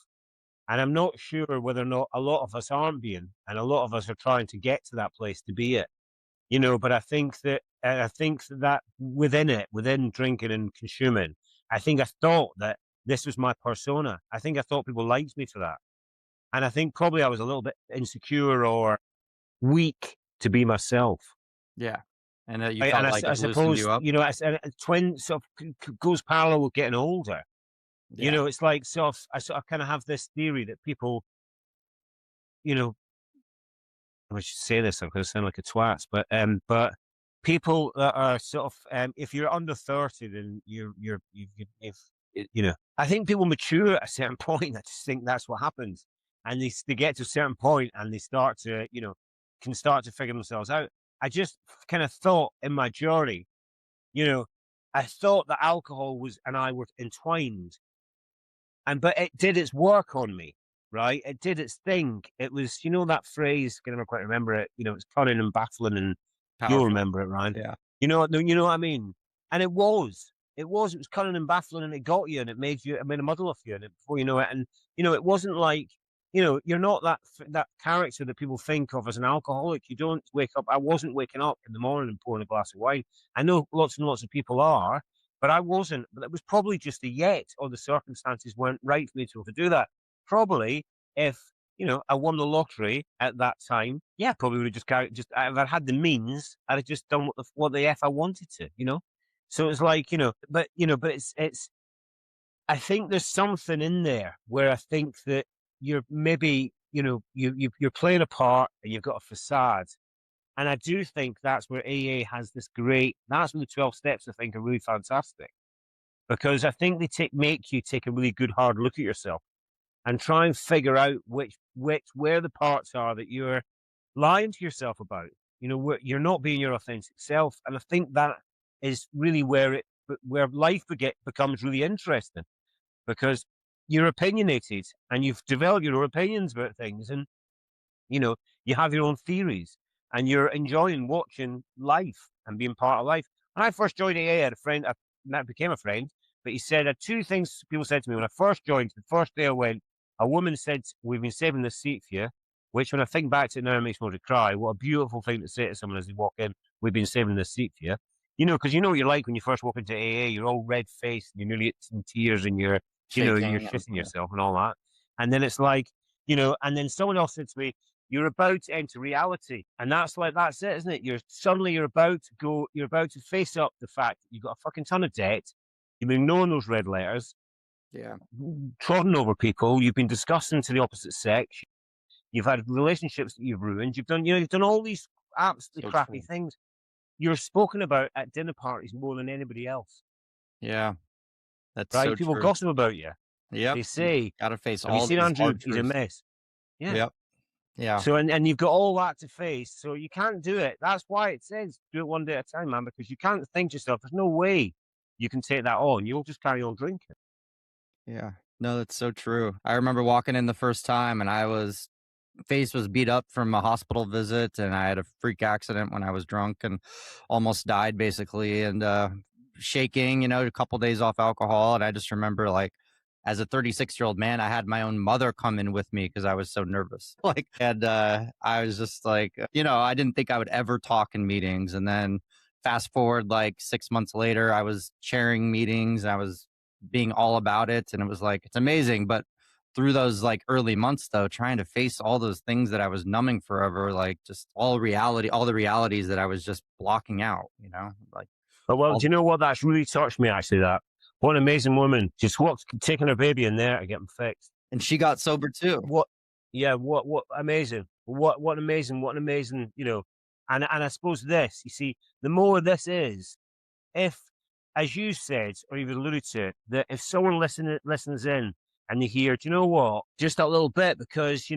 Speaker 1: And I'm not sure whether or not a lot of us aren't being, and a lot of us are trying to get to that place to be it, but I think that within drinking and consuming, I think I thought that this was my persona. I think I thought people liked me for that. And I think probably I was a little bit insecure or weak to be myself.
Speaker 2: Yeah. And you felt like
Speaker 1: I
Speaker 2: it loosened
Speaker 1: suppose,
Speaker 2: you up?
Speaker 1: a twin sort of goes parallel with getting older.
Speaker 2: Yeah.
Speaker 1: It's like I sort of kind of have this theory that people, I should say this, I'm going to sound like a twat, but people that are sort of, if you're under 30, then you've, I think people mature at a certain point. I just think that's what happens. And they get to a certain point and they start to, can start to figure themselves out. I just kind of thought in my journey, I thought that alcohol and I were entwined. But it did its work on me, right? It did its thing. It was, that phrase, I can never quite remember it, it's cunning and baffling, and
Speaker 2: Powerful.
Speaker 1: you'll remember it, Ryan.
Speaker 2: Yeah.
Speaker 1: You know what I mean? And it was cunning and baffling, and it got you, and it made a muddle of you, and before you know it. And, it wasn't like, you're not that character that people think of as an alcoholic. You don't wake up. I wasn't waking up in the morning and pouring a glass of wine. I know lots and lots of people are, but I wasn't. But it was probably just a yet, or the circumstances weren't right for me to do that. Probably if, I won the lottery at that time, yeah, probably would have just carried, if I had the means, I'd have just done what the F I wanted to, So it's like, but it's, I think there's something in there where I think that you're maybe, you're playing a part and you've got a facade. And I do think that's where AA has that's where the 12 steps I think are really fantastic, because I think they make you take a really good hard look at yourself and try and figure out where the parts are that you're lying to yourself about, where you're not being your authentic self. And I think that is really where life becomes really interesting, because you're opinionated and you've developed your own opinions about things, and you have your own theories, and you're enjoying watching life and being part of life. When I first joined AA, I had a friend that became a friend, but he said two things people said to me when I first joined. The first day I went, a woman said, "We've been saving this seat for you," which when I think back to it now, it makes me want to cry. What a beautiful thing to say to someone as they walk in, "We've been saving this seat for you." Because you know what you're like when you first walk into AA, you're all red-faced and you're nearly in tears and you're you're shitting yourself and all that. And then it's like, and then someone else said to me, "You're about to enter reality." And that's it, isn't it? You're about to face up the fact that you've got a fucking ton of debt. You've been ignoring those red letters.
Speaker 2: Yeah.
Speaker 1: Trodden over people. You've been disgusting to the opposite sex. You've had relationships that you've ruined. You've done all these absolutely crappy things. You're spoken about at dinner parties more than anybody else.
Speaker 2: Yeah. That's
Speaker 1: right.
Speaker 2: So
Speaker 1: People
Speaker 2: true.
Speaker 1: gossip about you.
Speaker 2: Yeah.
Speaker 1: They say,
Speaker 2: gotta face
Speaker 1: "Have
Speaker 2: all
Speaker 1: you seen
Speaker 2: these
Speaker 1: Andrew?
Speaker 2: hard
Speaker 1: He's a
Speaker 2: truths."
Speaker 1: mess." Yeah.
Speaker 2: Yep. Yeah.
Speaker 1: So and you've got all that to face. So you can't do it. That's why it says do it one day at a time, man, because you can't think to yourself, there's no way you can take that on. You'll just carry on drinking.
Speaker 2: Yeah. No, that's so true. I remember walking in the first time and face was beat up from a hospital visit, and I had a freak accident when I was drunk and almost died basically, and shaking, a couple days off alcohol. And I just remember, like, as a 36-year-old man, I had my own mother come in with me because I was so nervous. I was just like, I didn't think I would ever talk in meetings. And then fast forward like 6 months later, I was chairing meetings. I was being all about it, and it was like, it's amazing. But through those like early months, though, trying to face all those things that I was numbing forever, like just all the realities that I was just blocking out, like.
Speaker 1: Well, do you know what? That's really touched me, actually, that. What an amazing woman. Just taking her baby in there to get him fixed.
Speaker 2: And she got sober too.
Speaker 1: What amazing. What amazing, and I suppose this, you see, the more this is, if as you said, or even alluded to, that if someone listens in and they hear, do you know what, just that little bit, because we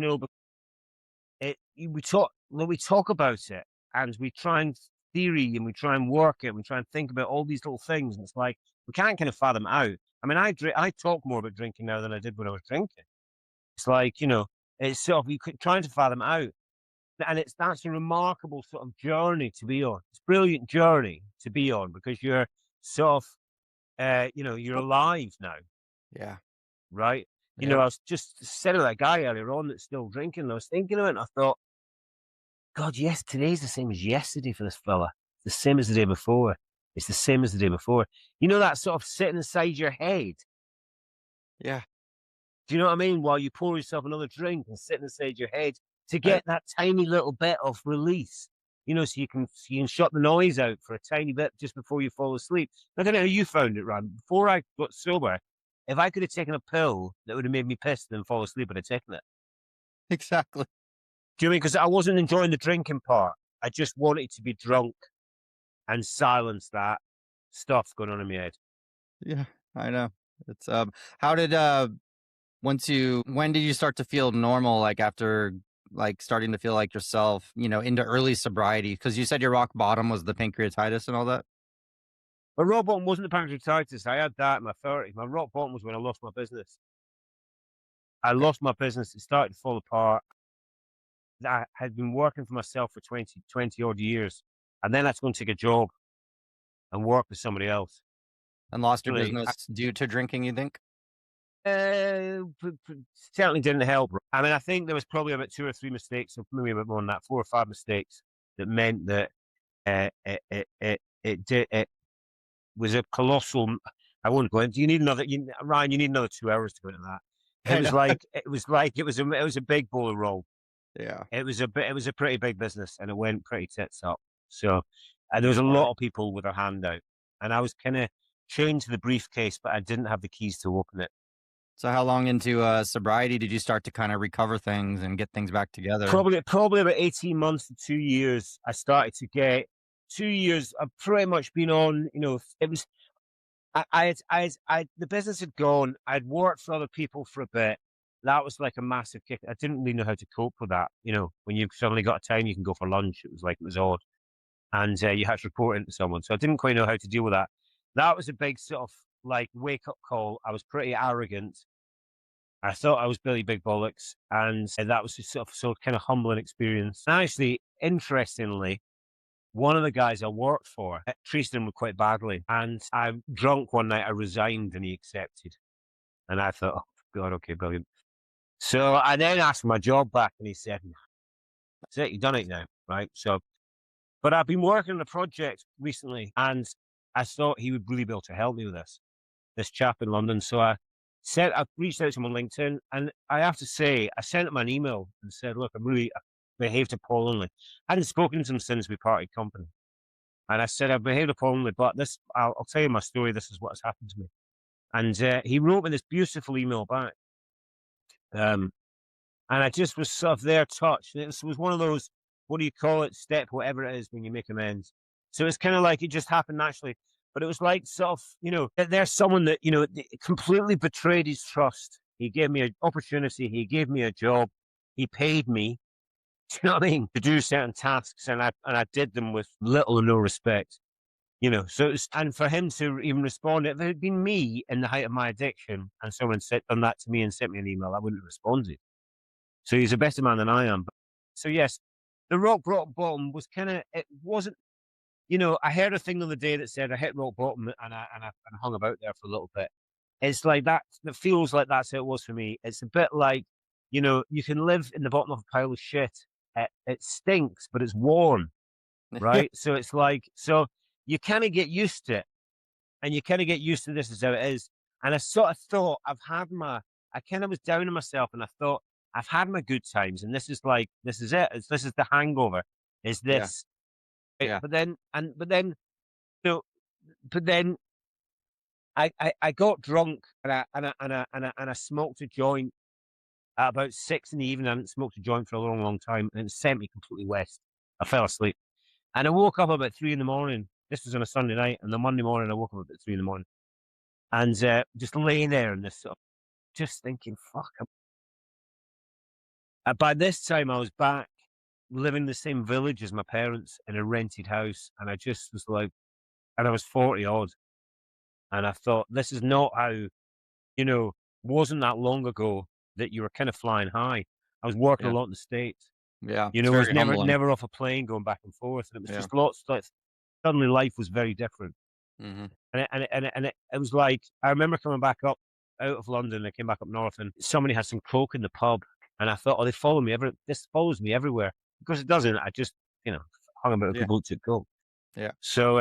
Speaker 1: talk about it and we try and theory and we try and work it, we try and think about all these little things, and it's like we can't kind of fathom out. I mean, I talk more about drinking now than I did when I was drinking. It's like, it's sort of trying to fathom out, and that's a remarkable sort of journey to be on. It's a brilliant journey to be on because you're sort of, you're alive now,
Speaker 2: Yeah.
Speaker 1: right?
Speaker 2: Yeah.
Speaker 1: I was just said to that guy earlier on that's still drinking, and I was thinking of it, and I thought, God, yes, today's the same as yesterday for this fella. It's the same as the day before. It's the same as the day before. That sort of sitting inside your head.
Speaker 2: Yeah.
Speaker 1: Do you know what I mean? While you pour yourself another drink and sit inside your head to get that tiny little bit of release, so you can shut the noise out for a tiny bit just before you fall asleep. I don't know how you found it, Ron. Before I got sober, if I could have taken a pill that would have made me pissed and fall asleep, I'd have taken it.
Speaker 2: Exactly.
Speaker 1: Do you know what I mean? Because I wasn't enjoying the drinking part. I just wanted to be drunk and silence that stuff going on in my head.
Speaker 2: Yeah, I know. It's how did when did you start to feel normal, like after like starting to feel like yourself, into early sobriety? Because you said your rock bottom was the pancreatitis and all that.
Speaker 1: My rock bottom wasn't the pancreatitis. I had that in my 30s. My rock bottom was when I lost my business. I lost my business. It started to fall apart. I had been working for myself for 20 odd years. And then I had to go and take a job and work with somebody else.
Speaker 2: And lost your
Speaker 1: Really,
Speaker 2: business due to drinking, you think?
Speaker 1: Certainly didn't help. I mean, I think there was probably about 2 or 3 mistakes, or maybe a bit more than that, 4 or 5 mistakes that meant that it was a colossal. I won't go into. You need another, Ryan. You need another 2 hours to go into that. It was a big bowl of roll.
Speaker 2: Yeah.
Speaker 1: It was a pretty big business, and it went pretty tits up. So there was a lot of people with their hand out, and I was kind of chained to the briefcase, but I didn't have the keys to open it.
Speaker 2: So how long into sobriety did you start to kind of recover things and get things back together?
Speaker 1: Probably about 18 months to 2 years. I started to get 2 years. I've pretty much been on. It was. The business had gone. I'd worked for other people for a bit. That was like a massive kick. I didn't really know how to cope with that. When you've suddenly got a time you can go for lunch, it was odd. And you had to report into someone. So I didn't quite know how to deal with that. That was a big sort of like wake up call. I was pretty arrogant. I thought I was Billy Big Bollocks. And that was just sort of kind of humbling experience. And actually, interestingly, one of the guys I worked for treated him quite badly. And I'm drunk one night, I resigned and he accepted. And I thought, oh, God, okay, brilliant. So I then asked for my job back and he said, that's it, you've done it now, right? So, but I've been working on a project recently and I thought he would really be able to help me with this chap in London. So I reached out to him on LinkedIn, and I have to say, I sent him an email and said, look, I behaved appallingly. I hadn't spoken to him since we parted company. And I said, I've behaved appallingly, but I'll tell you my story. This is what has happened to me. And he wrote me this beautiful email back. And I just was sort of there touched. And it was one of those, what do you call it? Step, whatever it is when you make amends. So it's kind of like it just happened naturally. But it was like sort of, there's someone that, completely betrayed his trust. He gave me an opportunity. He gave me a job. He paid me, do you know what I mean, to do certain tasks. And I did them with little or no respect. So and for him to even respond, if it had been me in the height of my addiction and someone done that to me and sent me an email, I wouldn't have responded. So he's a better man than I am. So yes, the rock bottom was it wasn't, I heard a thing the other day that said I hit rock bottom and I hung about there for a little bit. It's like that. It feels like that's how it was for me. It's a bit like, you can live in the bottom of a pile of shit. It stinks, but it's warm, right? So it's like, you kind of get used to it, and you kind of get used to this is how it is. And I sort of thought I kind of was down on myself, and I thought I've had my good times, and this is it. This is the hangover. Is this?
Speaker 2: Yeah.
Speaker 1: But then I got drunk and I smoked a joint at about 6 in the evening. I hadn't smoked a joint for a long, long time, and it sent me completely west. I fell asleep, and I woke up about 3 in the morning, This was on a Sunday night, and the Monday morning I woke up at 3 in the morning, and just laying there in this sort of, just thinking, fuck. By this time, I was back living in the same village as my parents in a rented house, and I just was like, and I was 40 odd, and I thought, this is not how, wasn't that long ago that you were kind of flying high. I was working
Speaker 2: Yeah.
Speaker 1: a lot in the States.
Speaker 2: Yeah.
Speaker 1: It
Speaker 2: It's
Speaker 1: was
Speaker 2: very humbling.
Speaker 1: never off a plane going back and forth, and it was
Speaker 2: Yeah.
Speaker 1: just lots like suddenly life was very different.
Speaker 2: Mm-hmm.
Speaker 1: And it was like, I remember coming back up out of London. I came back up north, and somebody had some coke in the pub, and I thought, oh, they follow me this follows me everywhere. Because it doesn't. I just, hung about with
Speaker 2: Yeah.
Speaker 1: people who took coke.
Speaker 2: Yeah.
Speaker 1: So,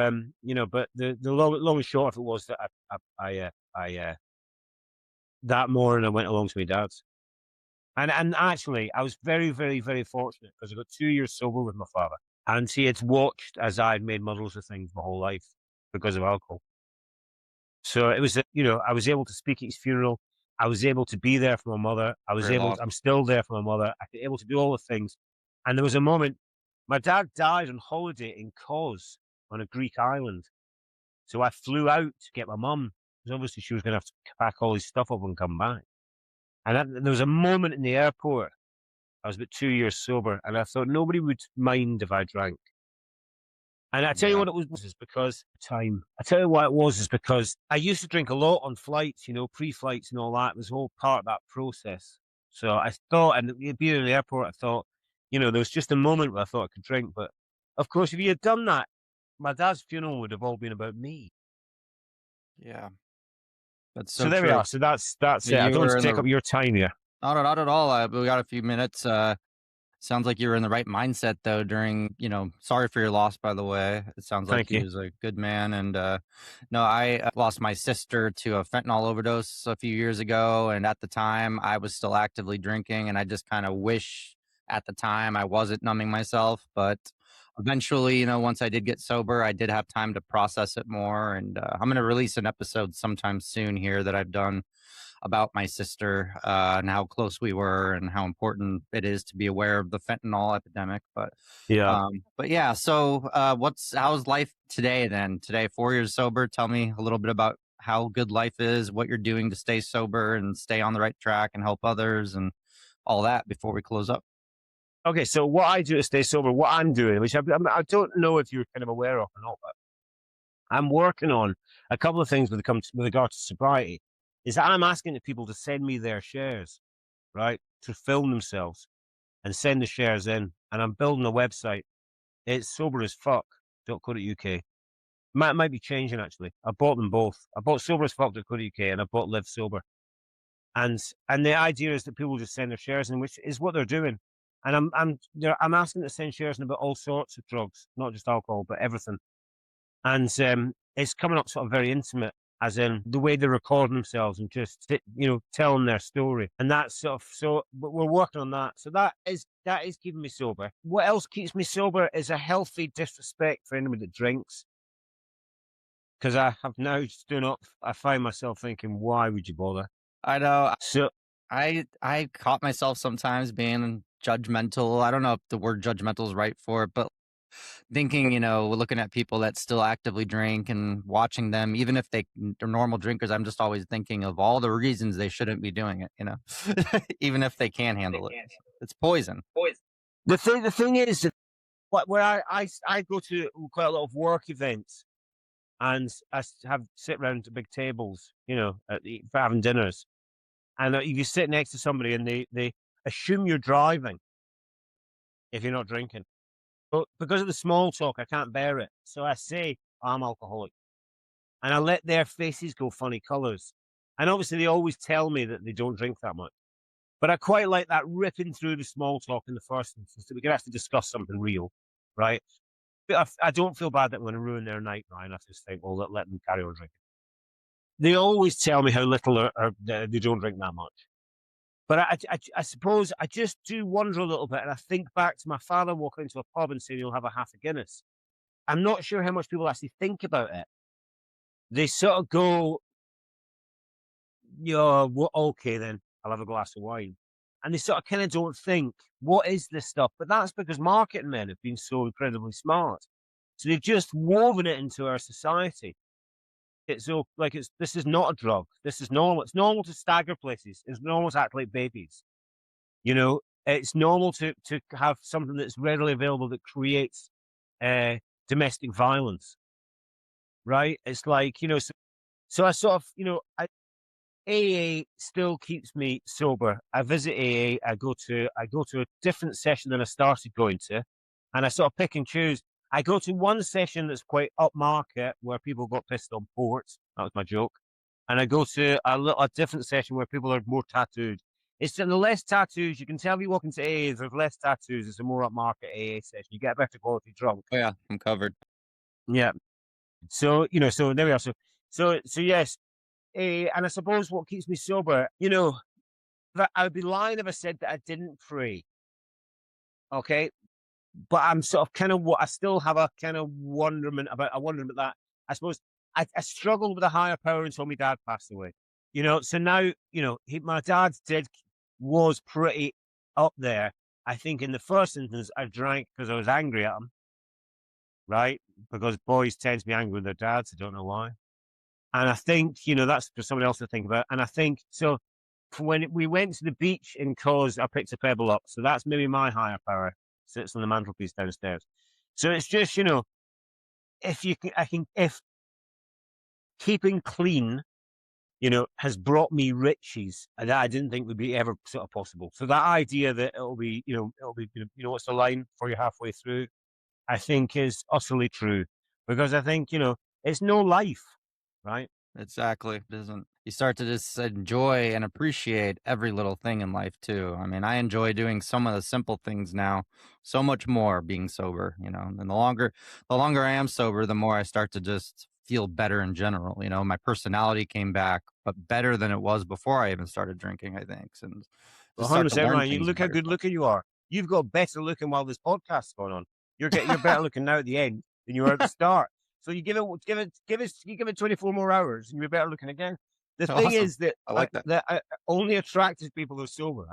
Speaker 1: but the long and short of it was that that morning I went along to my dad's, and actually I was very, very, very fortunate because I got 2 years sober with my father, and he had watched as I'd made muddles of things my whole life because of alcohol. So it was, I was able to speak at his funeral. I was able to be there for my mother.
Speaker 2: Very lost.
Speaker 1: I'm still there for my mother. I was able to do all the things. And there was a moment, my dad died on holiday in Kos on a Greek island. So I flew out to get my mum, because obviously she was going to have to pack all his stuff up and come back. And there was a moment in the airport. I was about 2 years sober, and I thought nobody would mind if I drank. And I tell you
Speaker 2: Yeah.
Speaker 1: what it was is because time. I tell you why it was is because I used to drink a lot on flights, pre-flights and all that. It was all part of that process. So I thought, and being in the airport, I thought, there was just a moment where I thought I could drink. But of course, if you had done that, my dad's funeral would have all been about me.
Speaker 2: Yeah. That's
Speaker 1: So
Speaker 2: so
Speaker 1: there we
Speaker 2: true.
Speaker 1: are. So that's it.
Speaker 2: You
Speaker 1: I don't
Speaker 2: were
Speaker 1: want
Speaker 2: in
Speaker 1: to take
Speaker 2: the
Speaker 1: up your time here.
Speaker 2: not at all. We got a few minutes. Sounds like you were in the right mindset though during, sorry for your loss, by the way. It sounds like
Speaker 1: Thank
Speaker 2: he
Speaker 1: you.
Speaker 2: was a good man. And no, I lost my sister to a fentanyl overdose a few years ago. And at the time, I was still actively drinking. And I just kind of wish at the time I wasn't numbing myself. But eventually, once I did get sober, I did have time to process it more. And I'm going to release an episode sometime soon here that I've done about my sister and how close we were and how important it is to be aware of the fentanyl epidemic.
Speaker 1: Yeah.
Speaker 2: But yeah, so how's life today then? Today, 4 years sober. Tell me a little bit about how good life is, what you're doing to stay sober and stay on the right track and help others and all that before we close up.
Speaker 1: Okay. So what I do to stay sober, what I'm doing, which I don't know if you're kind of aware of or not, but I'm working on a couple of things with regard to sobriety. Is that I'm asking the people to send me their shares, right, to film themselves and send the shares in. And I'm building a website. It's soberasfuck.co.uk. Might be changing actually. I bought them both. I bought soberasfuck.co.uk and I bought Live Sober. And the idea is that people just send their shares in, which is what they're doing. And I'm asking to send shares in about all sorts of drugs, not just alcohol, but everything. And it's coming up sort of very intimate, as in the way they're recording themselves and just telling their story, and that's sort of but we're working on that. So that is keeping me sober. What else keeps me sober is a healthy disrespect for anybody that drinks, because I have now stood up. I find myself thinking, why would you bother?
Speaker 2: I know.
Speaker 1: So
Speaker 2: I caught myself sometimes being judgmental. I don't know if the word judgmental is right for it, but thinking, looking at people that still actively drink and watching them, even if they're normal drinkers, I'm just always thinking of all the reasons they shouldn't be doing it, even if they can handle it. It's poison.
Speaker 1: the thing is that where I go to quite a lot of work events, and I sit around at big tables, for having dinners. And if you sit next to somebody and they assume you're driving if you're not drinking. But because of the small talk, I can't bear it. So I say, I'm alcoholic. And I let their faces go funny colors. And obviously, they always tell me that they don't drink that much. But I quite like that ripping through the small talk in the first instance, that we can actually discuss something real, right? But I don't feel bad that I'm going to ruin their night, Ryan. I just think, well, let them carry on drinking. They always tell me how little they don't drink that much. But I suppose I just do wonder a little bit, and I think back to my father walking into a pub and saying, "You'll have a half a Guinness." I'm not sure how much people actually think about it. They sort of go, well, okay, then I'll have a glass of wine. And they sort of kind of don't think, what is this stuff? But that's because marketing men have been so incredibly smart. So they've just woven it into our society. This is not a drug. This is normal. It's normal to stagger places. It's normal to act like babies. It's normal to have something that's readily available that creates domestic violence, right? It's like, so I sort of, AA still keeps me sober. I visit AA. I go to a different session than I started going to, and I sort of pick and choose. I go to one session that's quite upmarket where people got pissed on ports. That was my joke. And I go to a different session where people are more tattooed. It's the less tattoos. You can tell if you walk into AA, there's less tattoos. It's a more upmarket AA session. You get a better quality drunk.
Speaker 2: Oh, yeah, I'm covered.
Speaker 1: Yeah. So, so there we are. So yes. And I suppose what keeps me sober, that I would be lying if I said that I didn't pray. Okay. But I'm sort of kind of I still have a kind of wonderment about that. I suppose I struggled with a higher power until my dad passed away. So now, my dad was pretty up there. I think in the first instance, I drank because I was angry at him, right? Because boys tend to be angry with their dads. I don't know why. And I think, that's for someone else to think about. And I think, so when we went to the beach in Cos, I picked a pebble up. So that's maybe my higher power. Sits on the mantelpiece downstairs. So it's just, if keeping clean, has brought me riches that I didn't think would be ever sort of possible. So that idea that it'll be, what's the line for you halfway through, I think is utterly true, because I think, it's no life, right?
Speaker 2: Exactly. It isn't. You start to just enjoy and appreciate every little thing in life too. I mean, I enjoy doing some of the simple things now so much more being sober, and the longer I am sober, the more I start to just feel better in general. My personality came back, but better than it was before I even started drinking, I think. And just start to
Speaker 1: 100%,
Speaker 2: learn
Speaker 1: Ryan. You
Speaker 2: things
Speaker 1: look how
Speaker 2: about
Speaker 1: good
Speaker 2: yourself.
Speaker 1: looking you are. You've got better looking while this podcast's going on. You're better looking now at the end than you were at the start. So you give it 24 more hours, and you're better looking again. The thing
Speaker 2: Awesome.
Speaker 1: is that
Speaker 2: I like that.
Speaker 1: only attractive people are sober.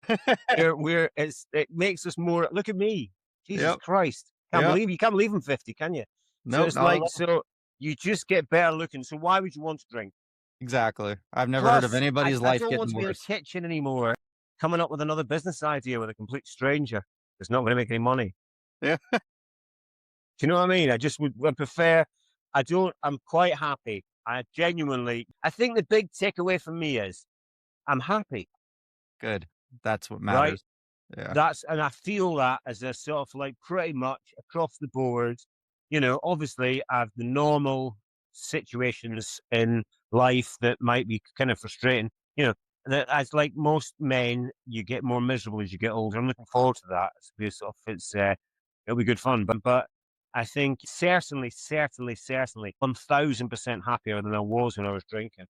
Speaker 1: It makes us more. Look at me, Jesus
Speaker 2: Yep.
Speaker 1: Christ! You can't believe I'm 50, can you? So
Speaker 2: Nope,
Speaker 1: it's
Speaker 2: not at
Speaker 1: like,
Speaker 2: all.
Speaker 1: so you just get better looking. So why would you want to drink?
Speaker 2: Exactly. I've never heard of
Speaker 1: Plus,
Speaker 2: anybody's
Speaker 1: I
Speaker 2: life
Speaker 1: don't want
Speaker 2: getting
Speaker 1: to be in a
Speaker 2: worse.
Speaker 1: kitchen anymore, coming up with another business idea with a complete stranger that's not going to make any money.
Speaker 2: Yeah.
Speaker 1: Do you know what I mean? I just would prefer. I'm quite happy. I think the big takeaway from me is I'm happy,
Speaker 2: Good. That's what
Speaker 1: right?
Speaker 2: matters. Yeah.
Speaker 1: And I feel that as a sort of like pretty much across the board. Obviously I have the normal situations in life that might be kind of frustrating. That as like most men, you get more miserable as you get older. I'm looking forward to that. It'll be good fun. But I think certainly 1000% happier than I was when I was drinking.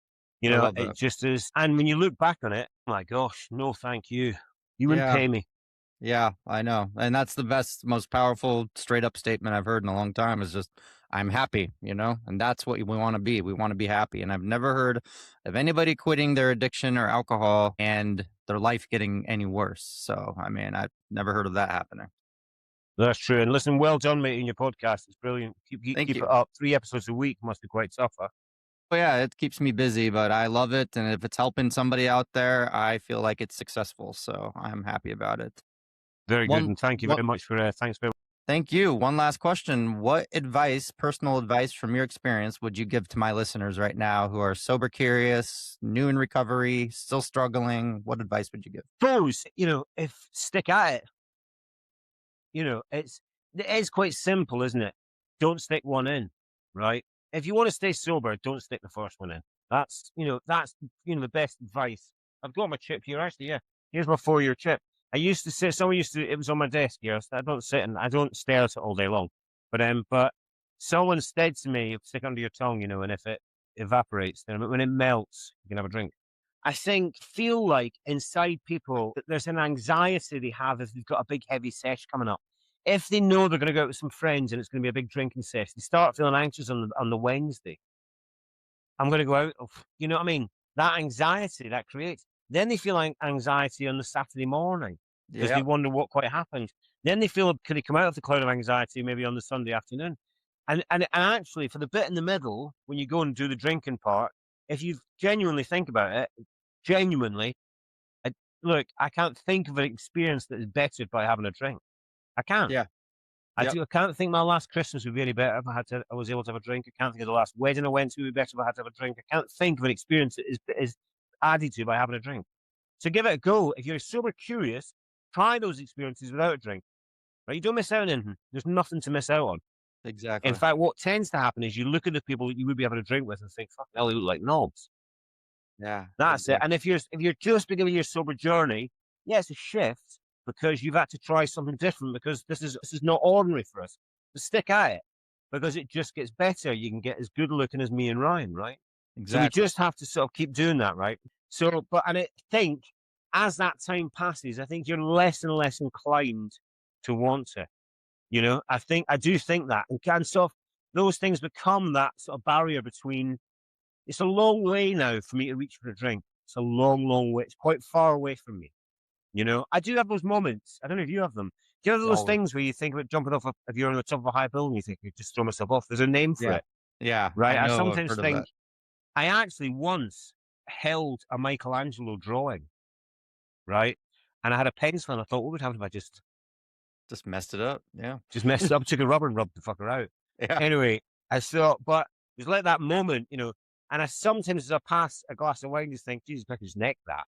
Speaker 2: I love
Speaker 1: It
Speaker 2: that.
Speaker 1: just is. And when you look back on it, my gosh, no, thank you. You wouldn't
Speaker 2: Yeah.
Speaker 1: pay me.
Speaker 2: Yeah, I know. And that's the best, most powerful, straight up statement I've heard in a long time is just, I'm happy, and that's what we want to be. We want to be happy. And I've never heard of anybody quitting their addiction or alcohol and their life getting any worse. So, I mean, I've never heard of that happening.
Speaker 1: That's true. And listen, well done, mate, in your podcast. It's brilliant.
Speaker 2: Thank
Speaker 1: Keep
Speaker 2: you.
Speaker 1: it up. 3 episodes a week must be quite tough, huh?
Speaker 2: Well, yeah, it keeps me busy, but I love it. And if it's helping somebody out there, I feel like it's successful. So I'm happy about it.
Speaker 1: Very good.
Speaker 2: One,
Speaker 1: And thank you
Speaker 2: one,
Speaker 1: very much thanks very much.
Speaker 2: Thank you. One last question. What advice, personal advice from your experience, would you give to my listeners right now who are sober curious, new in recovery, still struggling? What advice would you give?
Speaker 1: Suppose, if stick at it, it is quite simple, isn't it? Don't stick one in, right? If you want to stay sober, don't stick the first one in. That's the best advice. I've got my chip here, actually. Yeah. Here's my 4-year chip. It was on my desk here. I don't stare at it all day long. But someone said to me, stick under your tongue, and if it evaporates, then when it melts, you can have a drink. I feel like inside people that there's an anxiety they have if they've got a big heavy sesh coming up. If they know they're going to go out with some friends and it's going to be a big drinking session, they start feeling anxious on the Wednesday. I'm going to go out. You know what I mean? That anxiety that creates. Then they feel anxiety on the Saturday morning because they wonder what quite happened. Then they feel, could they come out of the cloud of anxiety maybe on the Sunday afternoon? And actually, for the bit in the middle, when you go and do the drinking part, if you genuinely think about it, look, I can't think of an experience that is bettered by having a drink. I can't.
Speaker 2: Yeah.
Speaker 1: I
Speaker 2: Yep.
Speaker 1: do. I can't think my last Christmas would be any better if I was able to have a drink. I can't think of the last wedding I went to would be better if I had to have a drink. I can't think of an experience that is added to by having a drink. So give it a go. If you're super curious, try those experiences without a drink. Right? You don't miss out on anything. There's nothing to miss out on.
Speaker 2: Exactly.
Speaker 1: In fact, what tends to happen is you look at the people that you would be having a drink with and think, "Fuck, they look like knobs."
Speaker 2: Yeah.
Speaker 1: That's it.
Speaker 2: Exactly.
Speaker 1: And if you're just beginning your sober journey, yeah, it's a shift because you've had to try something different because this is not ordinary for us. But stick at it because it just gets better. You can get as good looking as me and Ryan, right? So we
Speaker 2: Exactly.
Speaker 1: just have to sort of keep doing that, right? So, I think as that time passes, I think you're less and less inclined to want to. You know, I do think that, and sort of those things become that sort of barrier between. It's a long way now for me to reach for a drink. It's a long, long way. It's quite far away from me. You know, I do have those moments. I don't know if you have them. Do you have those
Speaker 2: Oh,
Speaker 1: things where you think about jumping off? If you're on the top of a high building, you think you just throw myself off. There's a name for
Speaker 2: yeah.
Speaker 1: it,
Speaker 2: Yeah.
Speaker 1: right?
Speaker 2: I
Speaker 1: I
Speaker 2: know. I've
Speaker 1: sometimes
Speaker 2: heard of
Speaker 1: think
Speaker 2: that.
Speaker 1: I actually once held a Michelangelo drawing, right? And I had a pencil, and I thought, what would happen if I just
Speaker 2: Just messed it up. Yeah.
Speaker 1: messed it up, took a rubber and rubbed the fucker out?
Speaker 2: Yeah.
Speaker 1: Anyway, I thought, but it was like that moment, you know. And I sometimes, as I pass a glass of wine, just think, Jesus, I could just neck that,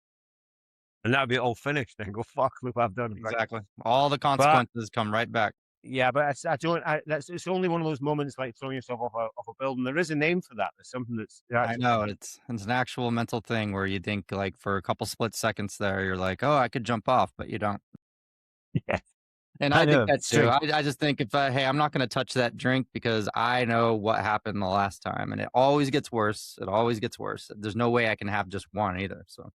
Speaker 1: and that would be all finished. And go, fuck, look what I've done. Right?
Speaker 2: Exactly. All the
Speaker 1: But
Speaker 2: consequences come right back.
Speaker 1: yeah, but I don't. It's only one of those moments like throwing yourself off a building. There is a name for that. There's something that's
Speaker 2: I know it's an actual mental thing where you think like for a couple split seconds there, you're like, oh, I could jump off, but you don't.
Speaker 1: yeah.
Speaker 2: And
Speaker 1: I
Speaker 2: I think
Speaker 1: know.
Speaker 2: that
Speaker 1: It's
Speaker 2: too.
Speaker 1: true.
Speaker 2: I just think if hey, I'm not going to touch that drink because I know what happened the last time, and it always gets worse. It always gets worse. There's no way I can have just one either. So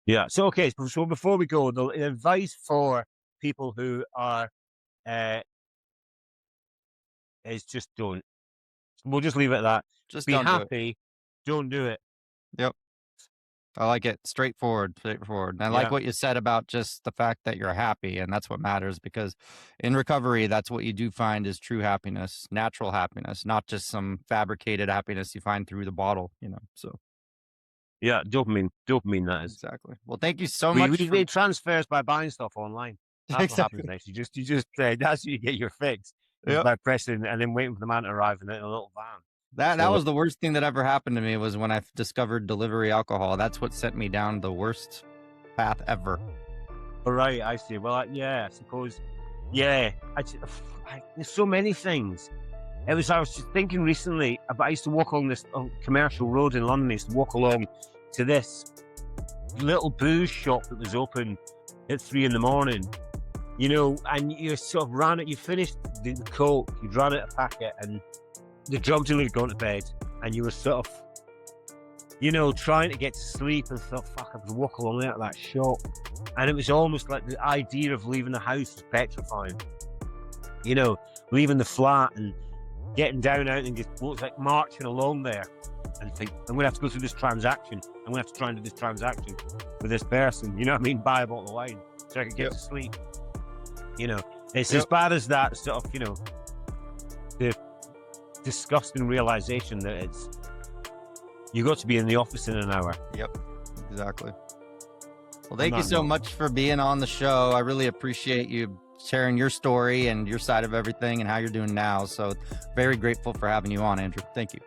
Speaker 1: Yeah. So okay. So before we go, the advice for people who are is just don't. We'll just leave it at that.
Speaker 2: just
Speaker 1: Be
Speaker 2: don't do it.
Speaker 1: happy. Don't do it.
Speaker 2: Yep. I like it. Straightforward. And I like
Speaker 1: Yeah.
Speaker 2: what you said about just the fact that you're happy. And that's what matters because in recovery, that's what you do find is true happiness, natural happiness, not just some fabricated happiness you find through the bottle, So
Speaker 1: Yeah. Dopamine. That is.
Speaker 2: exactly. Well, thank you so
Speaker 1: We
Speaker 2: much. For,
Speaker 1: made transfers by buying stuff online. That's what happens next. You just that's how you get your fix. Is
Speaker 2: Yep.
Speaker 1: by pressing and then waiting for the man to arrive in a little van.
Speaker 2: That
Speaker 1: So-
Speaker 2: was the worst thing that ever happened to me was when I discovered delivery alcohol. That's what sent me down the worst path ever.
Speaker 1: All right, I see. Well, yeah, I suppose. Yeah, there's so many things. I was just thinking recently about. I used to walk along this commercial road in London. I used to walk along to this little booze shop that was open at 3 a.m. You know, and you sort of ran it. You finished the Coke, you ran out a packet, and the drug dealer had gone to bed, and you were sort of, you know, trying to get to sleep, and thought, fuck, I could walk along there to that shop. And it was almost like the idea of leaving the house was petrifying. You know, leaving the flat and getting down out and just like marching along there and think, I'm going to have to go through this transaction. I'm going to have to try and do this transaction with this person. You know what I mean? Buy a bottle of wine so I could get to sleep. You know, it's as bad as that sort of, you know, the disgusting realization that you got to be in the office in an hour.
Speaker 2: Yep, exactly. Well, thank you so much for being on the show. I really appreciate you sharing your story and your side of everything and how you're doing now. So very grateful for having you on, Andrew. Thank you.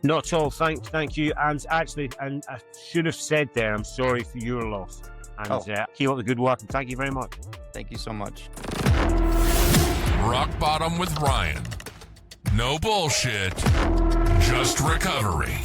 Speaker 1: Not at all. Thank you. And actually, and I should have said there, I'm sorry for your loss. And keep up the good work. And thank you very much.
Speaker 2: Thank you so much.
Speaker 3: Rock Bottom with Ryan. No bullshit, just recovery.